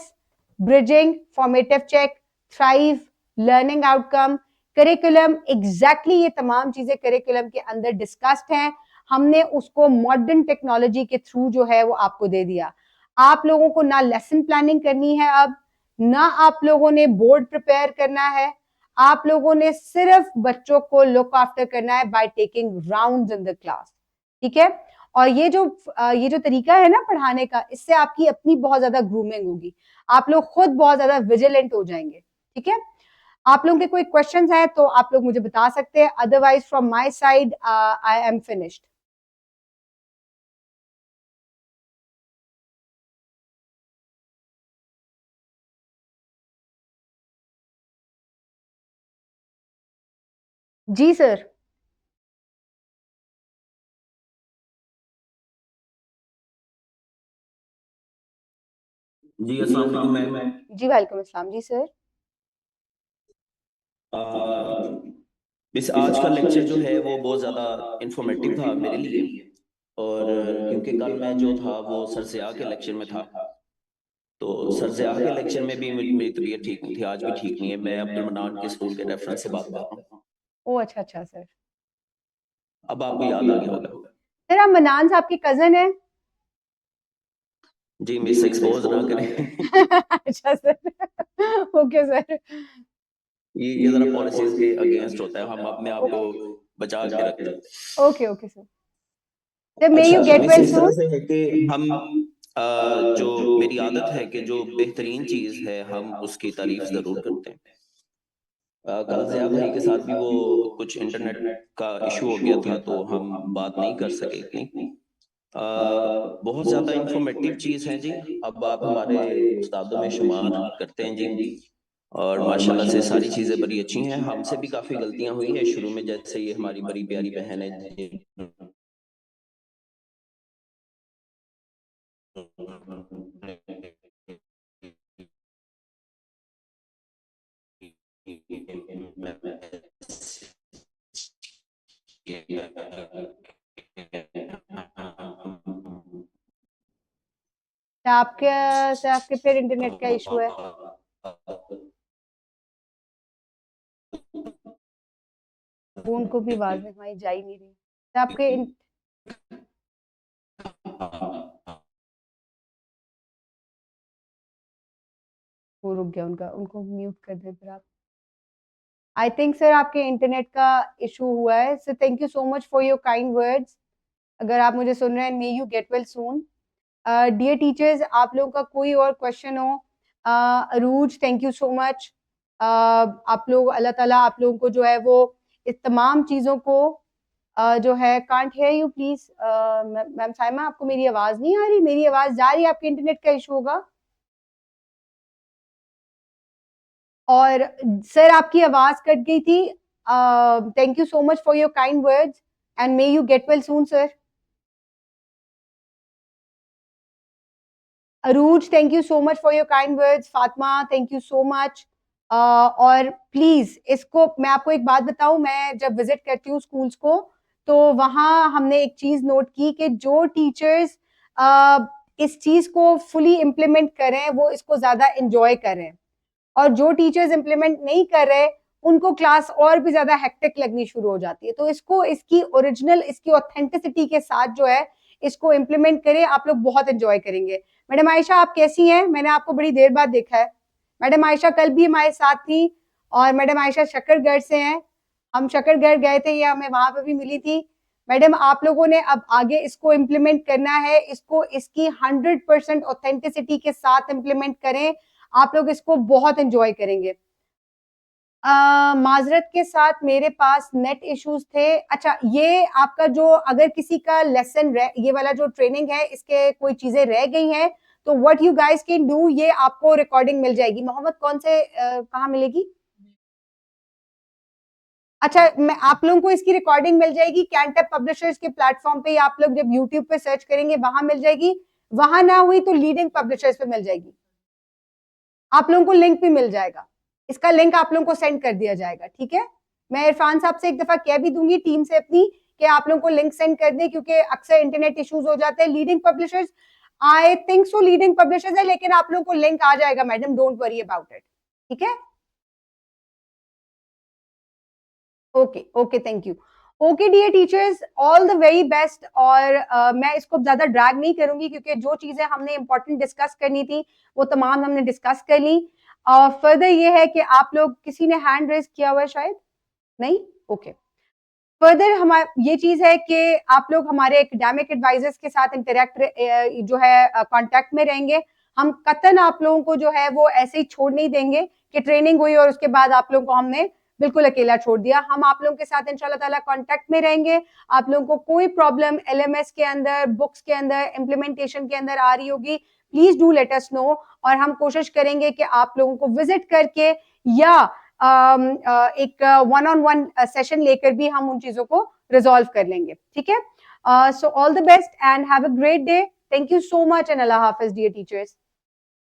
bridging, formative check, thrive, learning outcome, curriculum, exactly ये तमाम चीजें करिकुलम के अंदर डिस्कस्ड हैं। हमने उसको मॉडर्न टेक्नोलॉजी के थ्रू जो है वो आपको दे दिया। आप लोगों को ना लेसन प्लानिंग करनी है, अब ना आप लोगों ने बोर्ड प्रिपेयर करना है, आप लोगों ने सिर्फ बच्चों को लुक आफ्टर करना है by taking rounds in the class. ठीक है, और ये जो तरीका है ना पढ़ाने का, इससे आपकी अपनी बहुत ज्यादा ग्रूमिंग होगी, आप लोग खुद बहुत ज्यादा विजिलेंट हो जाएंगे। ठीक है, आप लोगों के कोई क्वेश्चंस हैं तो आप लोग मुझे बता सकते हैं, otherwise from my side I am finished. जी सर। जी अस्सलाम वालेकुम मैम। जी वालेकुम अस्सलाम जी सर। इस आज का लेक्चर जो है वो बहुत ज़्यादा इंफॉर्मेटिव था मेरे लिए, और क्योंकि कल मैं जो था वो सर ज़िया के लेक्चर में था, तो सर ज़िया के लेक्चर में भी मेरी तबीयत ठीक नहीं थी, आज भी ठीक नहीं है। मैं अब्दुल मनान के स्कूल के रेफरेंस से बात कर रहा हूँ। ओ अच्छा अच्छा सर। अब आपको याद आ गया होगा। सर आप मनान साहब के कजन हैं? जी मिस एक्सपोज ना करें। अच्छा सर। Okay sir. ये ज़रा पॉलिसीज के अगेंस्ट होता है, हम अपने आप को बचा के रखते हैं। Okay okay sir. सर मे अच्छा, यू गेट मिस वेल इस तरह सून। से है कि हम जो मेरी आदत है कि जो बेहतरीन चीज़ है हम उसकी तारीफ ज़रूर करते हैं। कल ज़िया भाई के साथ भी वो कुछ इंटरनेट का इशू हो गया था, तो हम बात नहीं कर सके इतनी। बहुत ज़्यादा इंफॉर्मेटिव चीज़ है जी। अब आप हमारे उस्तादों में शुमार करते हैं जी, और माशाल्लाह से सारी चीज़ें बड़ी अच्छी हैं। हमसे भी काफ़ी गलतियां हुई हैं शुरू में, जैसे ये हमारी बड़ी प्यारी बहन है आपके फिर इंटरनेट का इशू है। फोन को भी आवाज हमारी जा ही नहीं रही। तो आपके वो रुक गया उनका, उनको म्यूट कर दें फिर आप। आई थिंक सर आपके इंटरनेट का इशू हुआ है। Sir thank you so much for your kind words. अगर आप मुझे सुन रहे हैं, may you get well soon. Dear teachers, आप लोगों का कोई और क्वेश्चन हो, Arooj thank you so much. आप लोग, अल्लाह ताला आप लोगों को जो है वो इस तमाम चीज़ों को जो है, can't hear you please. Ma'am Saima, आपको मेरी आवाज़ नहीं आ रही? मेरी आवाज़ जा रही है? आपके इंटरनेट का इशू होगा। और सर आपकी आवाज़ कट गई थी। Thank you so much for your kind words and may you get well soon sir. Arooj thank you so much for your kind words. Fatima thank you so much. और प्लीज इसको, मैं आपको एक बात बताऊं, मैं जब विजिट करती हूँ स्कूल्स को, तो वहां हमने एक चीज नोट की कि जो टीचर्स इस चीज को फुली इम्प्लीमेंट करें वो इसको ज्यादा इंजॉय करें, और जो टीचर्स इम्प्लीमेंट नहीं कर रहे उनको क्लास और भी ज्यादा हेक्टिक लगनी शुरू हो जाती है। तो इसको, इसकी ओरिजिनल, इसकी ऑथेंटिसिटी के साथ जो है इसको इम्प्लीमेंट करें, आप लोग बहुत एंजॉय करेंगे। मैडम आयशा आप कैसी हैं? मैंने आपको बड़ी देर बाद देखा है। मैडम आयशा कल भी हमारे साथ थी, और मैडम आयशा शकरगढ़ से हैं। हम शकरगढ़ गए थे या हमें वहां पर भी मिली थी। मैडम आप लोगों ने अब आगे इसको इम्प्लीमेंट करना है, इसको इसकी 100% ऑथेंटिसिटी के साथ इम्प्लीमेंट करें, आप लोग इसको बहुत एंजॉय करेंगे। माजरत के साथ मेरे पास नेट इश्यूज थे। अच्छा, ये आपका जो, अगर किसी का लेसन ये वाला जो ट्रेनिंग है इसके कोई चीजें रह गई हैं, तो what you guys can do, ये आपको रिकॉर्डिंग मिल जाएगी। मोहम्मद कौन से कहाँ मिलेगी? अच्छा, मैं आप लोगों को इसकी रिकॉर्डिंग मिल जाएगी कैंटअप पब्लिशर्स के प्लेटफॉर्म पे, आप लोग जब यूट्यूब पे सर्च करेंगे वहां मिल जाएगी। वहां ना हुई तो लीडिंग पब्लिशर्स पे मिल जाएगी, आप लोगों को लिंक भी मिल जाएगा। इसका लिंक आप लोगों को सेंड कर दिया जाएगा, ठीक है। मैं इरफान साहब से एक दफा कह भी दूंगी टीम से अपनी कि आप लोगों को लिंक सेंड कर दें, क्योंकि अक्सर इंटरनेट इश्यूज हो जाते हैं। Leading publishers, I think so leading publishers है, लेकिन आप लोगों को लिंक आ जाएगा madam, don't worry about it, ठीक है। Okay okay, thank you. Okay dear teachers, all the very best. और मैं इसको ज्यादा ड्रैग नहीं करूंगी, क्योंकि जो चीजें हमने इंपॉर्टेंट डिस्कस करनी थी वो तमाम हमने डिस्कस कर ली। और फर्दर ये है कि आप लोग, किसी ने हैंड रेज किया हुआ है शायद? नहीं, ओके। फर्दर हमारा ये चीज है कि आप लोग हमारे एकेडमिक एडवाइजर्स के साथ इंटरेक्ट जो है कांटेक्ट में रहेंगे। हम कतन आप लोगों को जो है वो ऐसे ही छोड़ नहीं देंगे कि ट्रेनिंग हुई और उसके बाद आप लोगों को हमने बिल्कुल अकेला छोड़ दिया। हम आप लोगों के साथ इंशाल्लाह ताला कांटेक्ट में रहेंगे। आप लोगों को कोई प्रॉब्लम एलएमएस के अंदर, बुक्स के अंदर, इम्प्लीमेंटेशन के अंदर आ रही होगी, please do let us know, और हम कोशिश करेंगे कि आप लोगों को विजिट करके या एक वन ऑन वन सेशन लेकर भी हम उन चीजों को रिजॉल्व कर लेंगे, ठीक है? So all the best and have a great day. Thank you so much एंड अल्लाह हाफिज डियर टीचर्स.